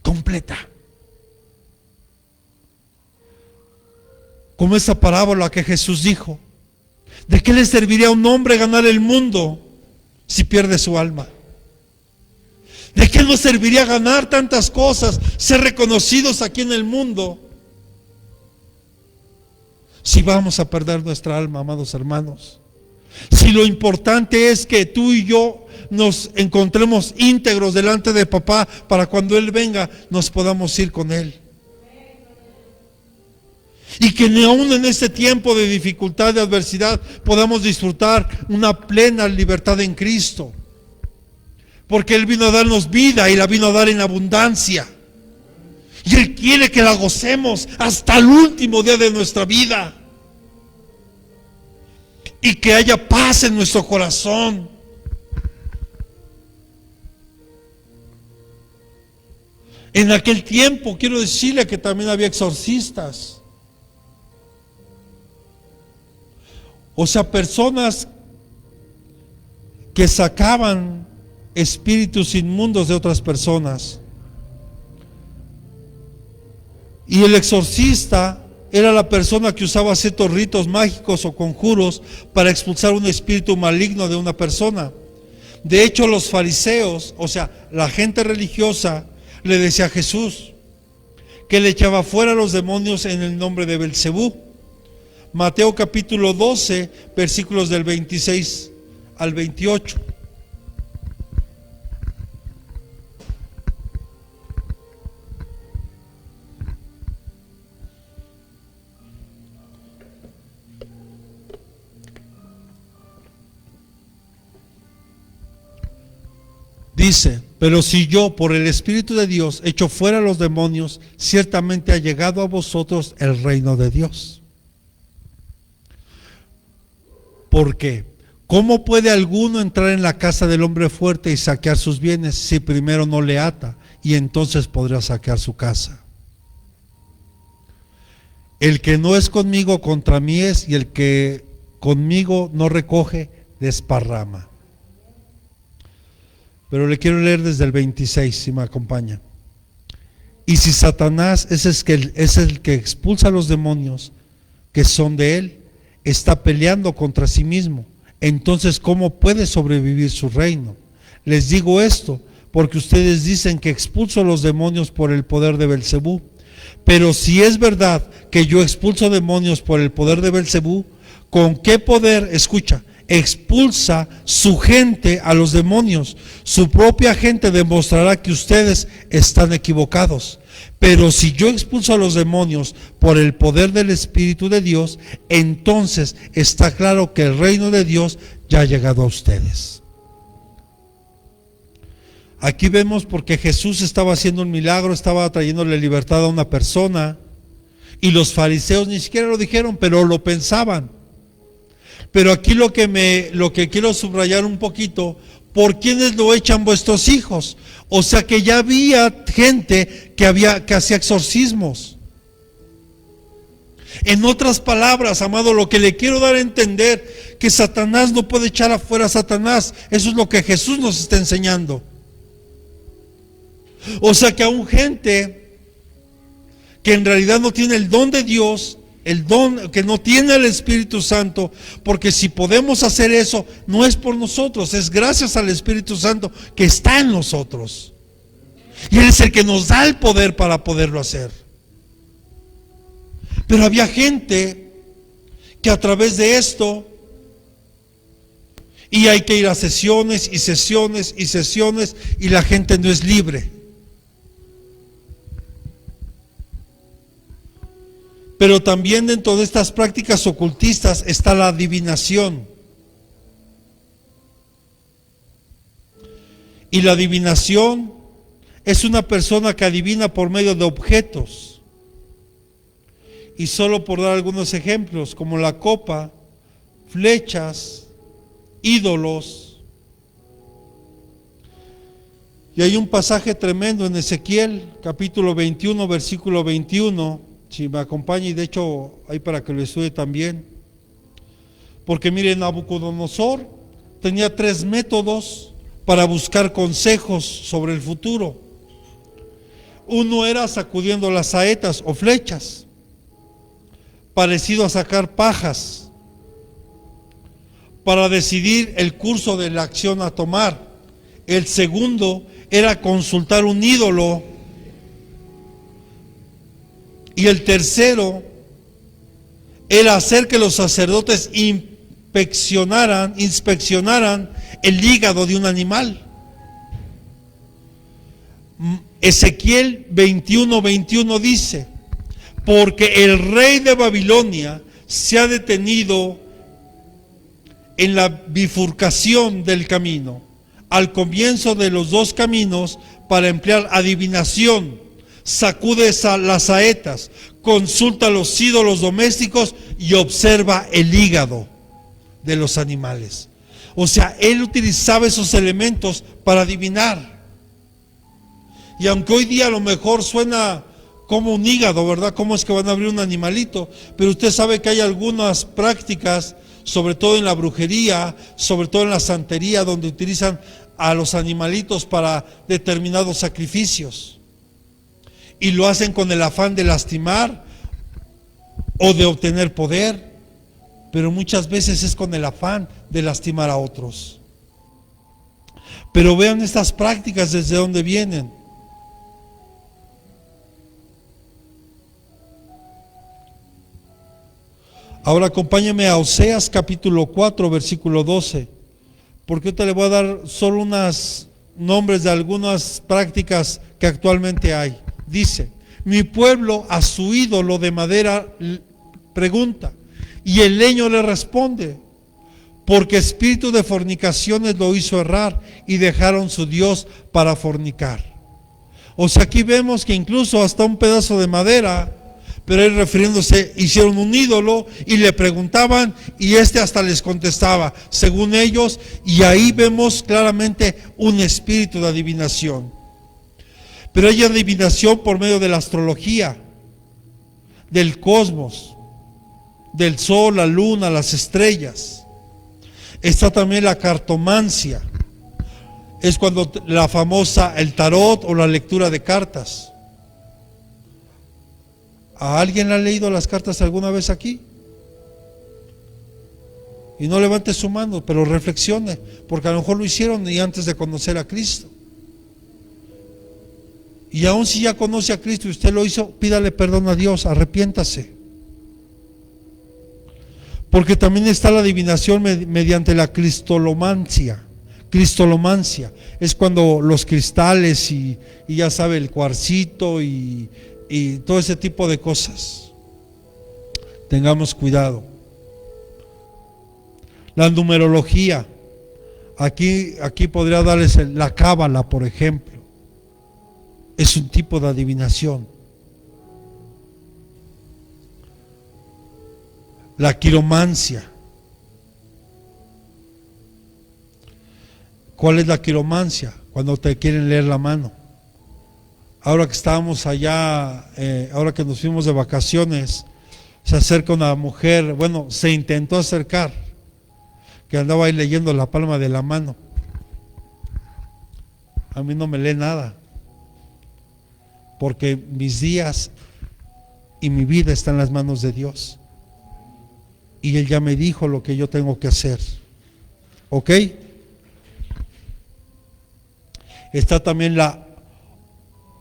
Completa. Como esa parábola que Jesús dijo: ¿de qué le serviría a un hombre ganar el mundo si pierde su alma? ¿De qué nos serviría ganar tantas cosas, ser reconocidos aquí en el mundo, si vamos a perder nuestra alma, amados hermanos? Si lo importante es que tú y yo nos encontremos íntegros delante de papá, para cuando Él venga nos podamos ir con Él. Y que ni aún en este tiempo de dificultad, de adversidad, podamos disfrutar una plena libertad en Cristo. Porque Él vino a darnos vida y la vino a dar en abundancia. Y Él quiere que la gocemos hasta el último día de nuestra vida. Y que haya paz en nuestro corazón. En aquel tiempo, quiero decirle que también había exorcistas. O sea, personas que sacaban espíritus inmundos de otras personas. Y el exorcista era la persona que usaba ciertos ritos mágicos o conjuros para expulsar un espíritu maligno de una persona. De hecho, los fariseos, o sea, la gente religiosa, le decía a Jesús que le echaba fuera a los demonios en el nombre de Belcebú. Mateo capítulo 12, versículos del 26 al 28. Dice: pero si yo por el Espíritu de Dios echo fuera a los demonios, ciertamente ha llegado a vosotros el reino de Dios. ¿Por qué? ¿Cómo puede alguno entrar en la casa del hombre fuerte y saquear sus bienes si primero no le ata, y entonces podrá saquear su casa? El que no es conmigo contra mí es, y el que conmigo no recoge desparrama. Pero le quiero leer desde el 26, si me acompaña. Y si Satanás es el que expulsa a los demonios que son de él, está peleando contra sí mismo, entonces ¿cómo puede sobrevivir su reino? Les digo esto porque ustedes dicen que expulso a los demonios por el poder de Belcebú. Pero si es verdad que yo expulso demonios por el poder de Belcebú, ¿con qué poder, escucha, expulsa su gente a los demonios? Su propia gente demostrará que ustedes están equivocados. Pero si yo expulso a los demonios por el poder del Espíritu de Dios, entonces está claro que el reino de Dios ya ha llegado a ustedes. Aquí vemos porque Jesús estaba haciendo un milagro, estaba trayéndole libertad a una persona, y los fariseos ni siquiera lo dijeron, pero lo pensaban. Pero aquí lo que quiero subrayar un poquito: ¿por quiénes lo echan vuestros hijos? O sea que ya había gente que hacía exorcismos. En otras palabras, amado, lo que le quiero dar a entender, que Satanás no puede echar afuera a Satanás. Eso es lo que Jesús nos está enseñando. O sea que aún gente que en realidad no tiene el don de Dios, el don, que no tiene el Espíritu Santo, porque si podemos hacer eso, no es por nosotros, es gracias al Espíritu Santo que está en nosotros. Y Él es el que nos da el poder para poderlo hacer. Pero había gente que a través de esto, y hay que ir a sesiones y sesiones y sesiones, y la gente no es libre. Pero también dentro de estas prácticas ocultistas está la adivinación. Y la adivinación es una persona que adivina por medio de objetos. Y solo por dar algunos ejemplos, como la copa, flechas, ídolos. Y hay un pasaje tremendo en Ezequiel, capítulo 21, versículo 21. Si me acompaña, y de hecho hay para que lo estudie también. Porque miren, Nabucodonosor tenía 3 métodos para buscar consejos sobre el futuro. Uno era sacudiendo las saetas o flechas, parecido a sacar pajas, para decidir el curso de la acción a tomar. El segundo era consultar un ídolo. Y el tercero era hacer que los sacerdotes inspeccionaran el hígado de un animal. Ezequiel 21:21 dice: porque el rey de Babilonia se ha detenido en la bifurcación del camino, al comienzo de los 2 caminos, para emplear adivinación. Sacude las saetas, consulta los ídolos domésticos y observa el hígado de los animales. O sea, él utilizaba esos elementos para adivinar. Y aunque hoy día a lo mejor suena como un hígado, ¿verdad? ¿Cómo es que van a abrir un animalito? Pero usted sabe que hay algunas prácticas, sobre todo en la brujería, sobre todo en la santería, donde utilizan a los animalitos para determinados sacrificios. Y lo hacen con el afán de lastimar o de obtener poder, pero muchas veces es con el afán de lastimar a otros. Pero vean estas prácticas desde dónde vienen. Ahora acompáñeme a Oseas capítulo 4, versículo 12, porque ahorita le voy a dar solo unos nombres de algunas prácticas que actualmente hay. Dice: mi pueblo a su ídolo de madera pregunta, y el leño le responde, porque espíritu de fornicaciones lo hizo errar, y dejaron su Dios para fornicar. O sea, aquí vemos que incluso hasta un pedazo de madera, pero él refiriéndose, hicieron un ídolo y le preguntaban, y hasta les contestaba según ellos, y ahí vemos claramente un espíritu de adivinación. Pero hay adivinación por medio de la astrología, del cosmos, del sol, la luna, las estrellas. Está también la cartomancia, es cuando la famosa el tarot o la lectura de cartas. ¿A alguien le ha leído las cartas alguna vez aquí? Y no levante su mano, pero reflexione, porque a lo mejor lo hicieron y antes de conocer a Cristo. Y aun si ya conoce a Cristo y usted lo hizo, pídale perdón a Dios, arrepiéntase. Porque también está la adivinación mediante la cristolomancia. Cristolomancia es cuando los cristales y ya sabe, el cuarcito y todo ese tipo de cosas. Tengamos cuidado. La numerología, aquí podría darles la cábala, por ejemplo. Es un tipo de adivinación. La quiromancia. ¿Cuál es la quiromancia? Cuando te quieren leer la mano. Ahora que estábamos allá, ahora que nos fuimos de vacaciones, se acerca una mujer, bueno, se intentó acercar, que andaba ahí leyendo la palma de la mano. A mí no me lee nada, porque mis días y mi vida están en las manos de Dios. Y Él ya me dijo lo que yo tengo que hacer. ¿Ok? Está también la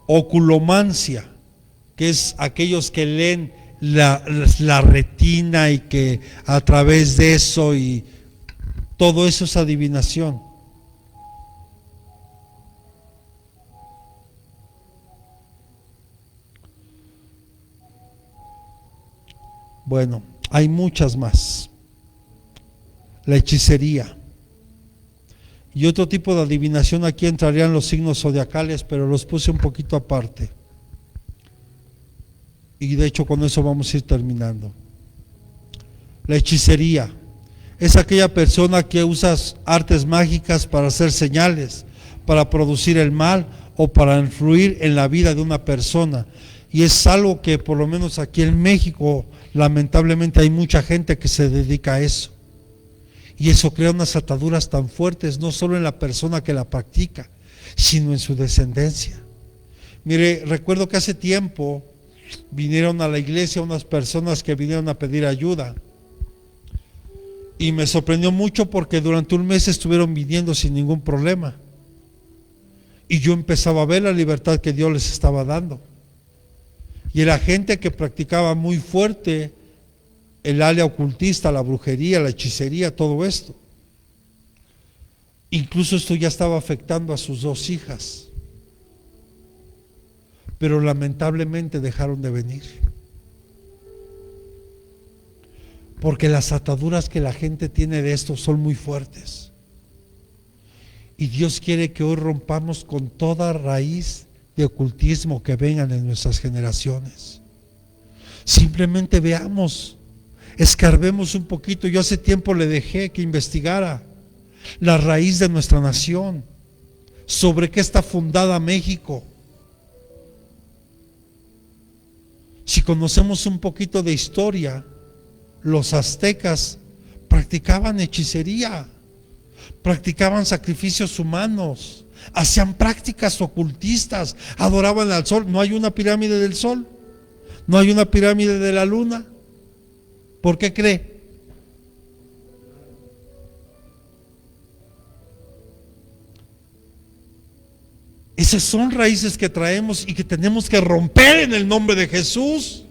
oculomancia, que es aquellos que leen la retina y que a través de eso, y todo eso es adivinación. Bueno, hay muchas más. La hechicería. Y otro tipo de adivinación, aquí entrarían los signos zodiacales, pero los puse un poquito aparte. Y de hecho con eso vamos a ir terminando. La hechicería es aquella persona que usa artes mágicas para hacer señales, para producir el mal o para influir en la vida de una persona. Y es algo que por lo menos aquí en México, lamentablemente hay mucha gente que se dedica a eso. Y eso crea unas ataduras tan fuertes, no solo en la persona que la practica, sino en su descendencia. Mire, recuerdo que hace tiempo vinieron a la iglesia unas personas que vinieron a pedir ayuda. Y me sorprendió mucho porque durante un mes estuvieron viniendo sin ningún problema. Y yo empezaba a ver la libertad que Dios les estaba dando. Y era gente que practicaba muy fuerte el área ocultista, la brujería, la hechicería, todo esto. Incluso esto ya estaba afectando a sus dos hijas. Pero lamentablemente dejaron de venir. Porque las ataduras que la gente tiene de esto son muy fuertes. Y Dios quiere que hoy rompamos con toda raíz de ocultismo que vengan en nuestras generaciones. Simplemente veamos, escarbemos un poquito. Yo hace tiempo le dejé que investigara la raíz de nuestra nación, sobre qué está fundada México. Si conocemos un poquito de historia, los aztecas practicaban hechicería, practicaban sacrificios humanos, hacían prácticas ocultistas, adoraban al sol. No hay una pirámide del sol, no hay una pirámide de la luna. ¿Por qué cree? Esas son raíces que traemos y que tenemos que romper en el nombre de Jesús.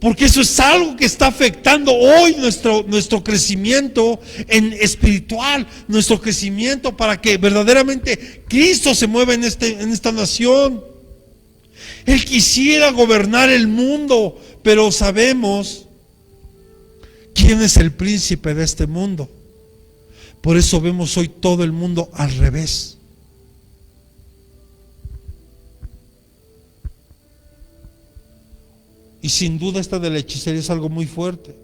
Porque eso es algo que está afectando hoy nuestro crecimiento en espiritual, nuestro crecimiento para que verdaderamente Cristo se mueva en esta nación. Él quisiera gobernar el mundo, pero sabemos quién es el príncipe de este mundo. Por eso vemos hoy todo el mundo al revés. Y sin duda esta de la hechicería es algo muy fuerte.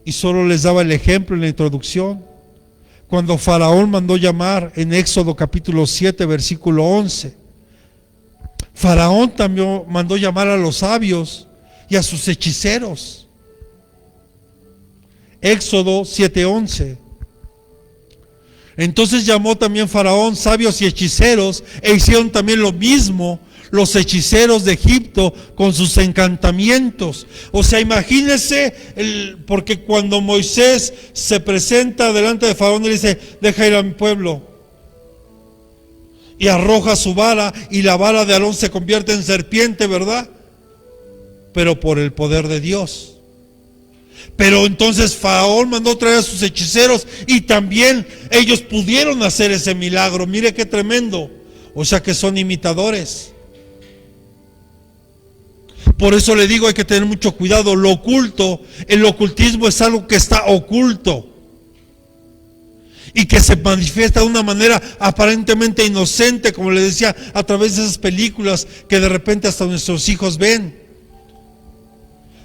Y solo les daba el ejemplo en la introducción. Cuando Faraón mandó llamar en Éxodo capítulo 7, versículo 11. Faraón también mandó llamar a los sabios y a sus hechiceros. Éxodo 7:11. Entonces llamó también Faraón sabios y hechiceros, e hicieron también lo mismo los hechiceros de Egipto con sus encantamientos. O sea, imagínense, porque cuando Moisés se presenta delante de Faraón, le dice: deja ir a mi pueblo, y arroja su vara, y la vara de Aarón se convierte en serpiente, ¿verdad? Pero por el poder de Dios. Pero entonces Faraón mandó traer a sus hechiceros, y también ellos pudieron hacer ese milagro. Mire qué tremendo. O sea que son imitadores. Por eso le digo, hay que tener mucho cuidado. Lo oculto, el ocultismo es algo que está oculto y que se manifiesta de una manera aparentemente inocente, como le decía, a través de esas películas que de repente hasta nuestros hijos ven.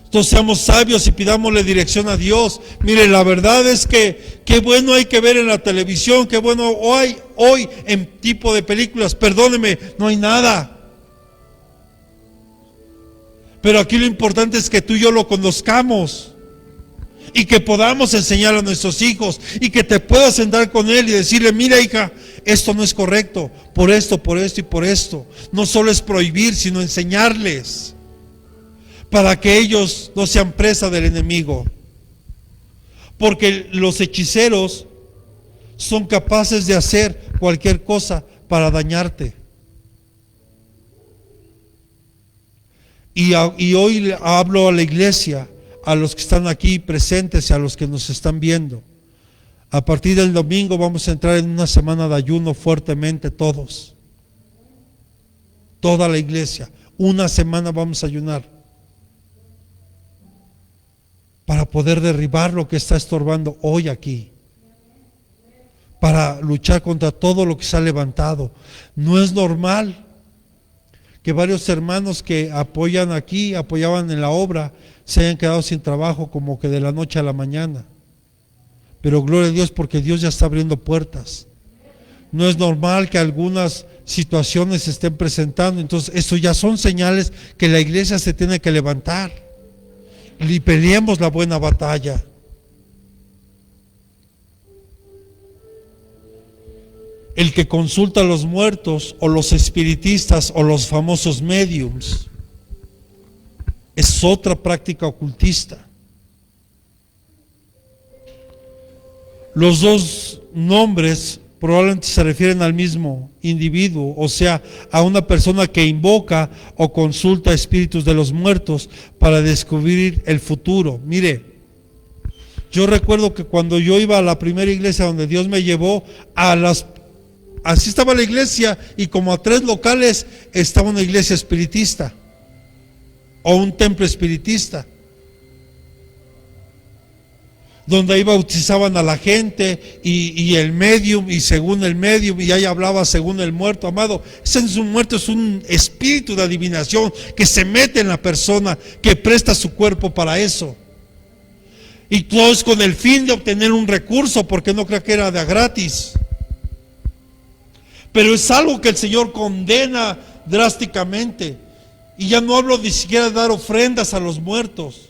Entonces seamos sabios y pidámosle dirección a Dios. Mire, la verdad es que qué bueno hay que ver en la televisión, qué bueno hoy en tipo de películas. Perdóneme, no hay nada. Pero aquí lo importante es que tú y yo lo conozcamos y que podamos enseñar a nuestros hijos y que te puedas sentar con él y decirle: mira, hija, esto no es correcto, por esto y por esto. No solo es prohibir, sino enseñarles para que ellos no sean presa del enemigo. Porque los hechiceros son capaces de hacer cualquier cosa para dañarte. Y hoy hablo a la iglesia, a los que están aquí presentes y a los que nos están viendo. A partir del domingo vamos a entrar en una semana de ayuno fuertemente todos. Toda la iglesia. Una semana vamos a ayunar para poder derribar lo que está estorbando hoy aquí. Para luchar contra todo lo que se ha levantado. No es normal que varios hermanos que apoyaban en la obra, se hayan quedado sin trabajo como que de la noche a la mañana. Pero gloria a Dios, porque Dios ya está abriendo puertas. No es normal que algunas situaciones se estén presentando. Entonces, eso ya son señales que la iglesia se tiene que levantar y peleemos la buena batalla. El que consulta a los muertos, o los espiritistas, o los famosos mediums, es otra práctica ocultista. Los dos nombres probablemente se refieren al mismo individuo, o sea, a una persona que invoca o consulta espíritus de los muertos para descubrir el futuro. Mire, yo recuerdo que cuando yo iba a la primera iglesia donde Dios me llevó, así estaba la iglesia, y como a 3 locales estaba una iglesia espiritista o un templo espiritista, donde ahí bautizaban a la gente y el medium, y según el medium, y ahí hablaba según el muerto. Amado, ese es un muerto, es un espíritu de adivinación que se mete en la persona, que presta su cuerpo para eso, y todo es con el fin de obtener un recurso, porque no creo que era de a gratis. Pero es algo que el Señor condena drásticamente. Y ya no hablo ni siquiera de dar ofrendas a los muertos,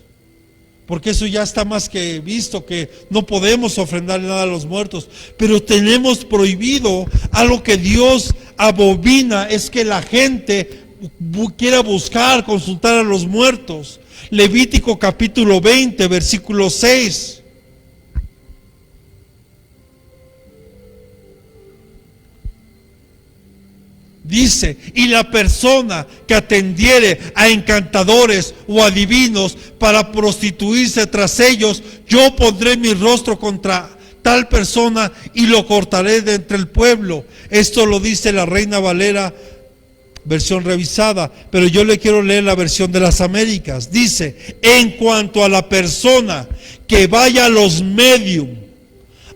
porque eso ya está más que visto, que no podemos ofrendarle nada a los muertos. Pero tenemos prohibido algo que Dios abomina, es que la gente quiera buscar, consultar a los muertos. Levítico capítulo 20, versículo 6. Dice: y la persona que atendiere a encantadores o adivinos para prostituirse tras ellos, yo pondré mi rostro contra tal persona y lo cortaré de entre el pueblo. Esto lo dice la Reina Valera, versión revisada, pero yo le quiero leer la versión de las Américas. Dice: en cuanto a la persona que vaya a los medium,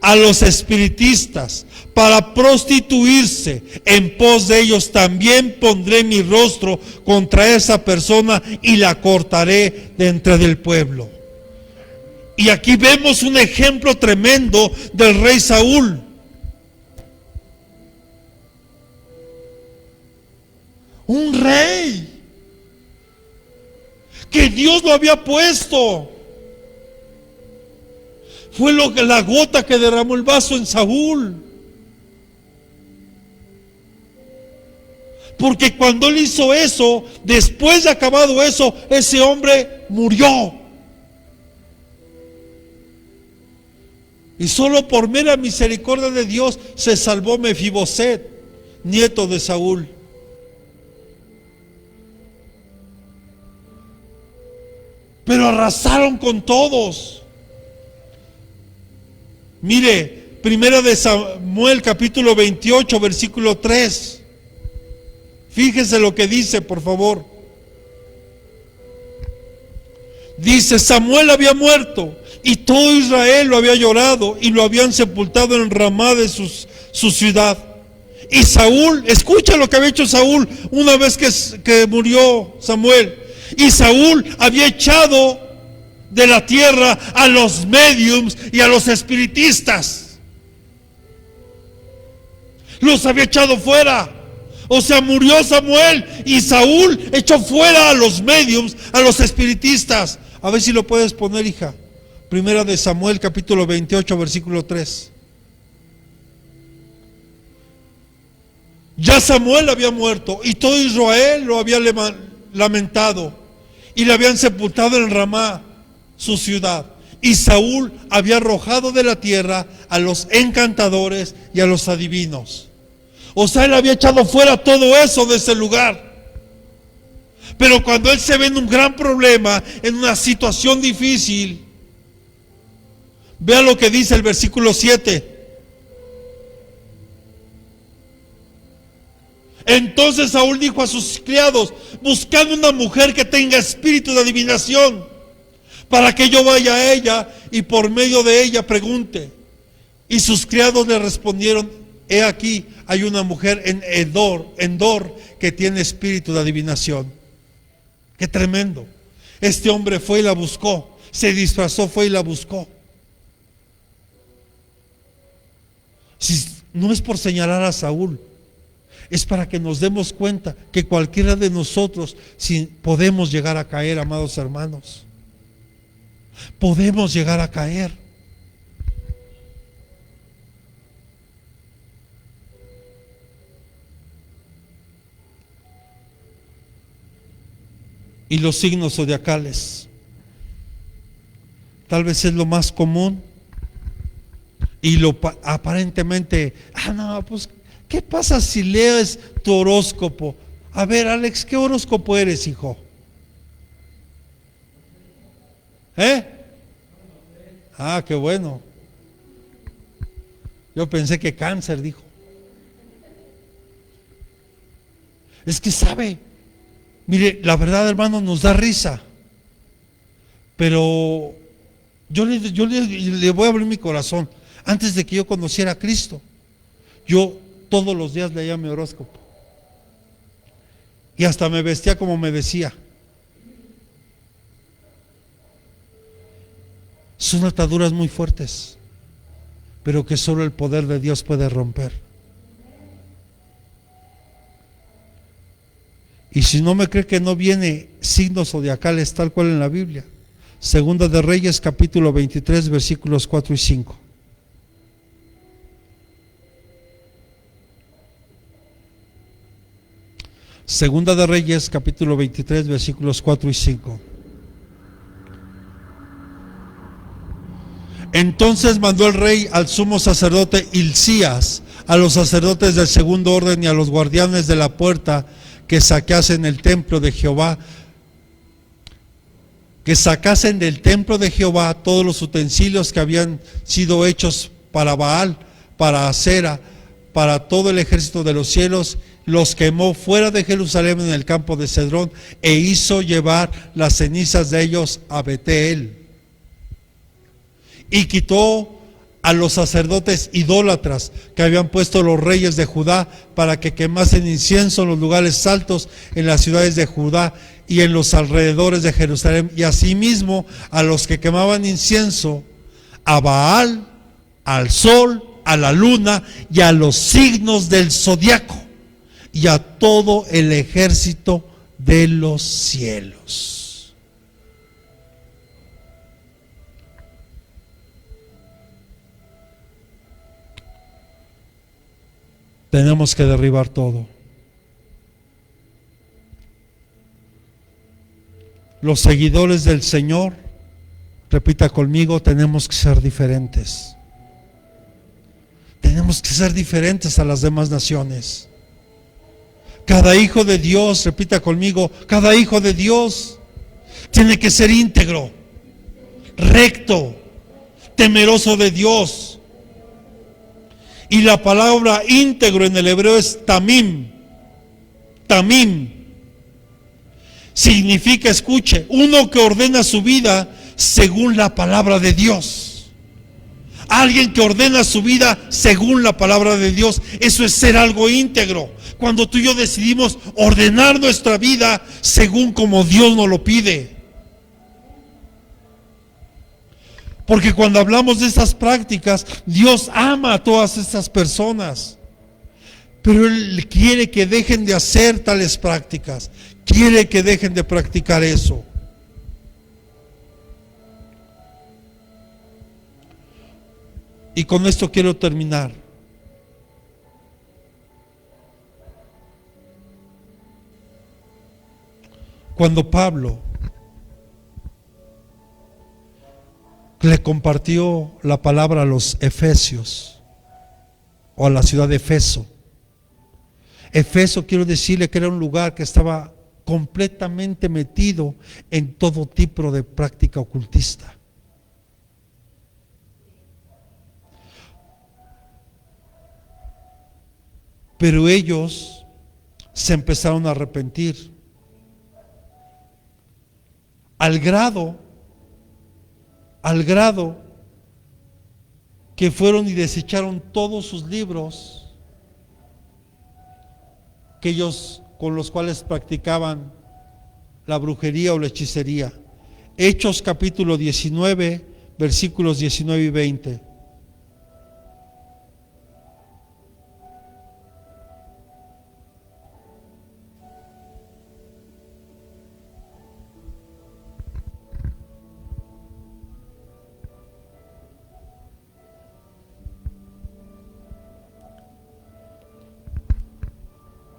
a los espiritistas, para prostituirse en pos de ellos, también pondré mi rostro contra esa persona y la cortaré de entre del pueblo. Y aquí vemos un ejemplo tremendo del rey Saúl. Un rey que Dios lo había puesto. Fue la gota que derramó el vaso en Saúl. Porque cuando él hizo eso, después de acabado eso, ese hombre murió. Y solo por mera misericordia de Dios se salvó Mefiboset, nieto de Saúl. Pero arrasaron con todos. Mire, primera de Samuel capítulo 28, versículo 3. Fíjese lo que dice, por favor. Dice: Samuel había muerto y todo Israel lo había llorado y lo habían sepultado en Ramá de su ciudad. Y Saúl, escucha lo que había hecho Saúl una vez que murió Samuel. Y Saúl había echado de la tierra a los mediums y a los espiritistas. Los había echado fuera. O sea, murió Samuel y Saúl echó fuera a los mediums, a los espiritistas. A ver si lo puedes poner, hija. Primera de Samuel capítulo 28, versículo 3. Ya Samuel había muerto y todo Israel lo había lamentado y le habían sepultado en Ramá, su ciudad. Y Saúl había arrojado de la tierra a los encantadores y a los adivinos. O sea, él había echado fuera todo eso de ese lugar. Pero cuando él se ve en un gran problema, en una situación difícil, vea lo que dice el versículo 7. Entonces Saúl dijo a sus criados: buscad una mujer que tenga espíritu de adivinación, para que yo vaya a ella y por medio de ella pregunte. Y sus criados le respondieron: he aquí, hay una mujer en Endor, que tiene espíritu de adivinación. Qué tremendo. Este hombre fue y la buscó, se disfrazó, fue y la buscó. Si no es por señalar a Saúl, es para que nos demos cuenta que cualquiera de nosotros podemos llegar a caer, amados hermanos. Podemos llegar a caer. Y los signos zodiacales, tal vez es lo más común. Y aparentemente, no, pues, ¿qué pasa si lees tu horóscopo? A ver, Alex, ¿qué horóscopo eres, hijo? Qué bueno. Yo pensé que Cáncer, dijo. Es que sabe, mire, la verdad, hermano, nos da risa. Pero yo le voy a abrir mi corazón. Antes de que yo conociera a Cristo, yo todos los días leía mi horóscopo. Y hasta me vestía como me decía. Son ataduras muy fuertes, pero que solo el poder de Dios puede romper. Y si no me cree que no viene signos zodiacales tal cual en la Biblia, Segunda de Reyes capítulo 23 versículos 4 y 5. Segunda de Reyes capítulo 23 versículos 4 y 5. Entonces mandó el rey al sumo sacerdote Hilcías, a los sacerdotes del segundo orden y a los guardianes de la puerta que saqueasen el templo de Jehová, que sacasen del templo de Jehová todos los utensilios que habían sido hechos para Baal, para Acera, para todo el ejército de los cielos, los quemó fuera de Jerusalén en el campo de Cedrón, e hizo llevar las cenizas de ellos a Betel. Y quitó a los sacerdotes idólatras que habían puesto los reyes de Judá para que quemasen incienso en los lugares altos en las ciudades de Judá y en los alrededores de Jerusalén, y asimismo a los que quemaban incienso a Baal, al sol, a la luna y a los signos del zodiaco y a todo el ejército de los cielos. Tenemos que derribar todo. Los seguidores del Señor, repita conmigo, tenemos que ser diferentes. Tenemos que ser diferentes a las demás naciones. Cada hijo de Dios, repita conmigo, cada hijo de Dios tiene que ser íntegro, recto, temeroso de Dios. Y la palabra íntegro en el hebreo es tamim. Tamim significa, escuche, uno que ordena su vida según la palabra de Dios. Alguien que ordena su vida según la palabra de Dios, eso es ser algo íntegro. Cuando tú y yo decidimos ordenar nuestra vida según como Dios nos lo pide. Porque cuando hablamos de estas prácticas, Dios ama a todas estas personas, pero Él quiere que dejen de hacer tales prácticas, quiere que dejen de practicar eso. Y con esto quiero terminar. Cuando Pablo le compartió la palabra a los efesios o a la ciudad de Efeso. Efeso, quiero decirle que era un lugar que estaba completamente metido en todo tipo de práctica ocultista. Pero ellos se empezaron a arrepentir al grado que fueron y desecharon todos sus libros que ellos, con los cuales practicaban la brujería o la hechicería. Hechos capítulo 19, versículos 19 y 20.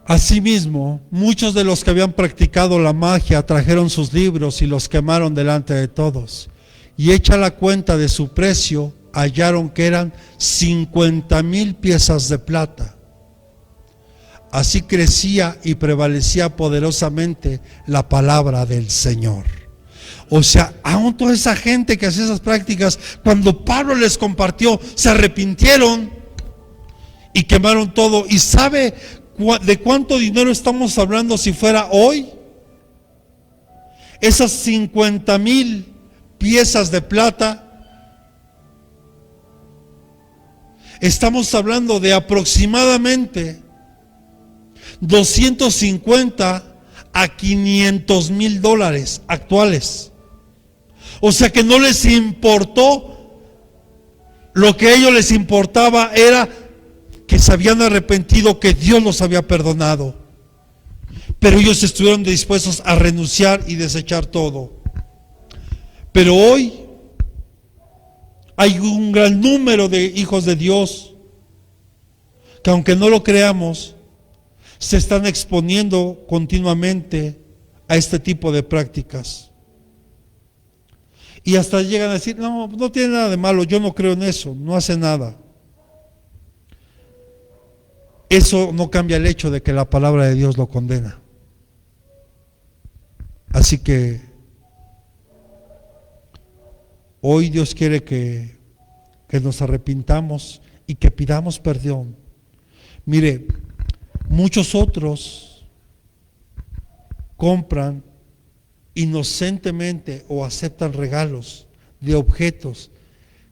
Asimismo, muchos de los que habían practicado la magia trajeron sus libros y los quemaron delante de todos. Y hecha la cuenta de su precio, hallaron que eran 50,000 piezas de plata. Así crecía y prevalecía poderosamente la palabra del Señor. O sea, aún toda esa gente que hacía esas prácticas, cuando Pablo les compartió, se arrepintieron y quemaron todo. ¿Y sabe de cuánto dinero estamos hablando si fuera hoy? Esas 50,000 piezas de plata, estamos hablando de aproximadamente 250 a 500,000 dólares actuales. O sea que no les importó. Lo que a ellos les importaba era que se habían arrepentido, que Dios los había perdonado. pero ellos estuvieron dispuestos a renunciar y desechar todo. Pero hoy hay un gran número de hijos de Dios que, aunque no lo creamos, se están exponiendo continuamente a este tipo de prácticas. Y hasta llegan a decir, no, no tiene nada de malo, yo no creo en eso, no hace nada. Eso no cambia el hecho de que la palabra de Dios lo condena. Así que hoy Dios quiere que nos arrepintamos y que pidamos perdón. Mire, muchos otros compran inocentemente o aceptan regalos de objetos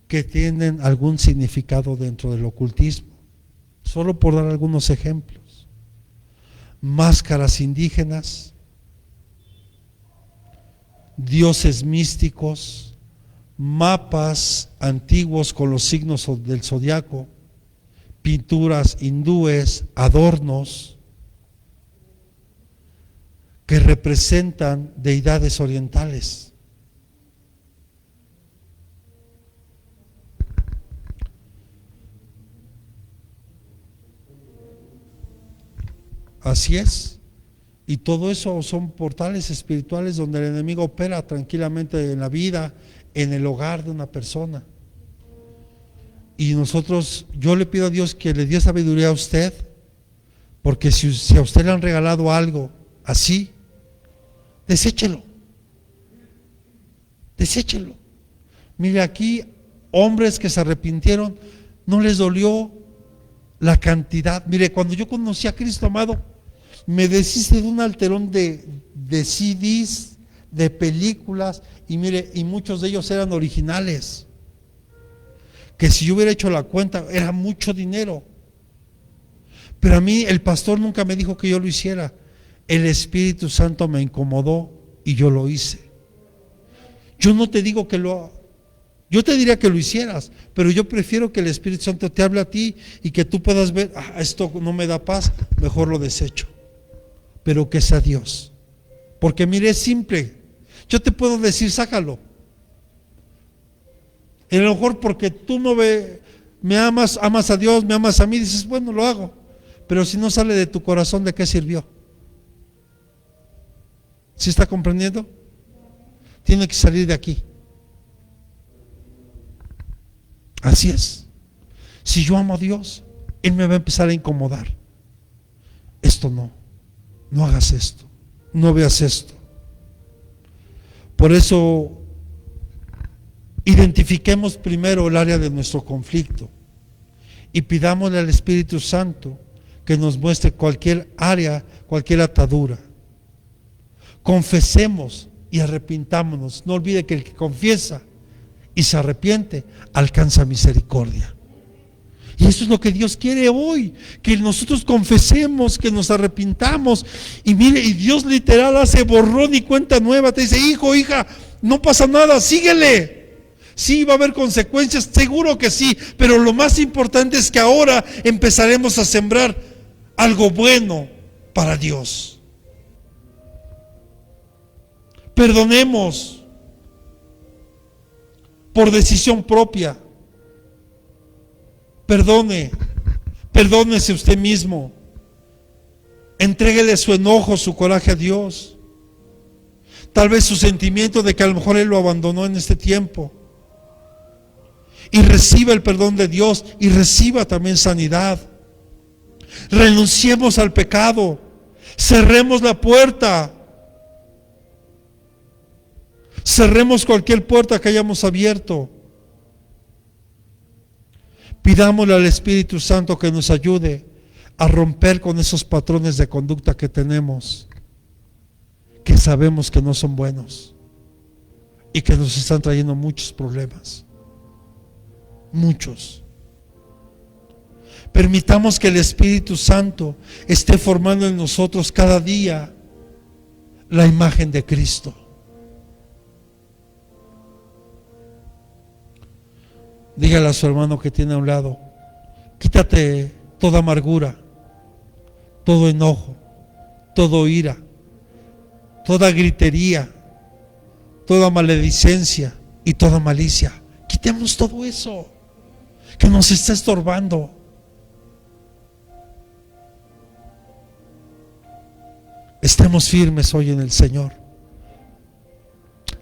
que tienen algún significado dentro del ocultismo. Solo por dar algunos ejemplos: máscaras indígenas, dioses místicos, mapas antiguos con los signos del zodiaco, pinturas hindúes, adornos que representan deidades orientales. Así es. Y todo eso son portales espirituales donde el enemigo opera tranquilamente en la vida, en el hogar de una persona. Y nosotros, yo le pido a Dios que le dé sabiduría a usted, porque si a usted le han regalado algo así, deséchelo. Deséchelo. Mire, aquí hombres que se arrepintieron, no les dolió la cantidad. Mire, cuando yo conocí a Cristo amado, me deshice de un alterón de CDs, de películas, y mire, y muchos de ellos eran originales, que si yo hubiera hecho la cuenta era mucho dinero. Pero a mí el pastor nunca me dijo que yo lo hiciera. El Espíritu Santo me incomodó y yo lo hice. Yo no te digo yo te diría que lo hicieras, pero yo prefiero que el Espíritu Santo te hable a ti y que tú puedas ver, esto no me da paz, mejor lo desecho. Pero que sea Dios. Porque mire, es simple. Yo te puedo decir, sácalo. A lo mejor porque tú no me amas a Dios, me amas a mí, dices, bueno, lo hago. Pero si no sale de tu corazón, ¿de qué sirvió? ¿Sí está comprendiendo? Tiene que salir de aquí. Así es. Si yo amo a Dios, Él me va a empezar a incomodar. Esto no hagas esto, no veas esto. Por eso, identifiquemos primero el área de nuestro conflicto y pidámosle al Espíritu Santo que nos muestre cualquier área, cualquier atadura. Confesemos y arrepintámonos. No olvide que el que confiesa y se arrepiente alcanza misericordia. Y eso es lo que Dios quiere hoy, que nosotros confesemos, que nos arrepintamos. Y mire, y Dios literal hace borrón y cuenta nueva. Te dice, hijo, hija, no pasa nada, síguele. Sí, va a haber consecuencias, seguro que sí, pero lo más importante es que ahora empezaremos a sembrar algo bueno para Dios. Perdonemos por decisión propia. Perdónese usted mismo. Entréguele su enojo, su coraje a Dios. Tal vez su sentimiento de que a lo mejor Él lo abandonó en este tiempo. Y reciba el perdón de Dios y reciba también sanidad. Renunciemos al pecado. Cerremos la puerta. Cerremos cualquier puerta que hayamos abierto. Pidámosle al Espíritu Santo que nos ayude a romper con esos patrones de conducta que tenemos, que sabemos que no son buenos y que nos están trayendo muchos problemas. Muchos. Permitamos que el Espíritu Santo esté formando en nosotros cada día la imagen de Cristo. Dígale a su hermano que tiene a un lado, quítate toda amargura, todo enojo, todo ira, toda gritería, toda maledicencia y toda malicia. Quitemos todo eso que nos está estorbando. Estemos firmes hoy en el Señor.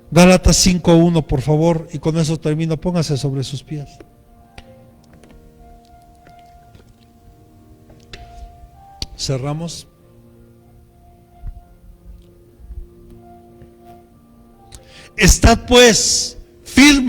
Gálatas 5:1, por favor, y con eso termino. Póngase sobre sus pies. Cerramos. Estad pues firmes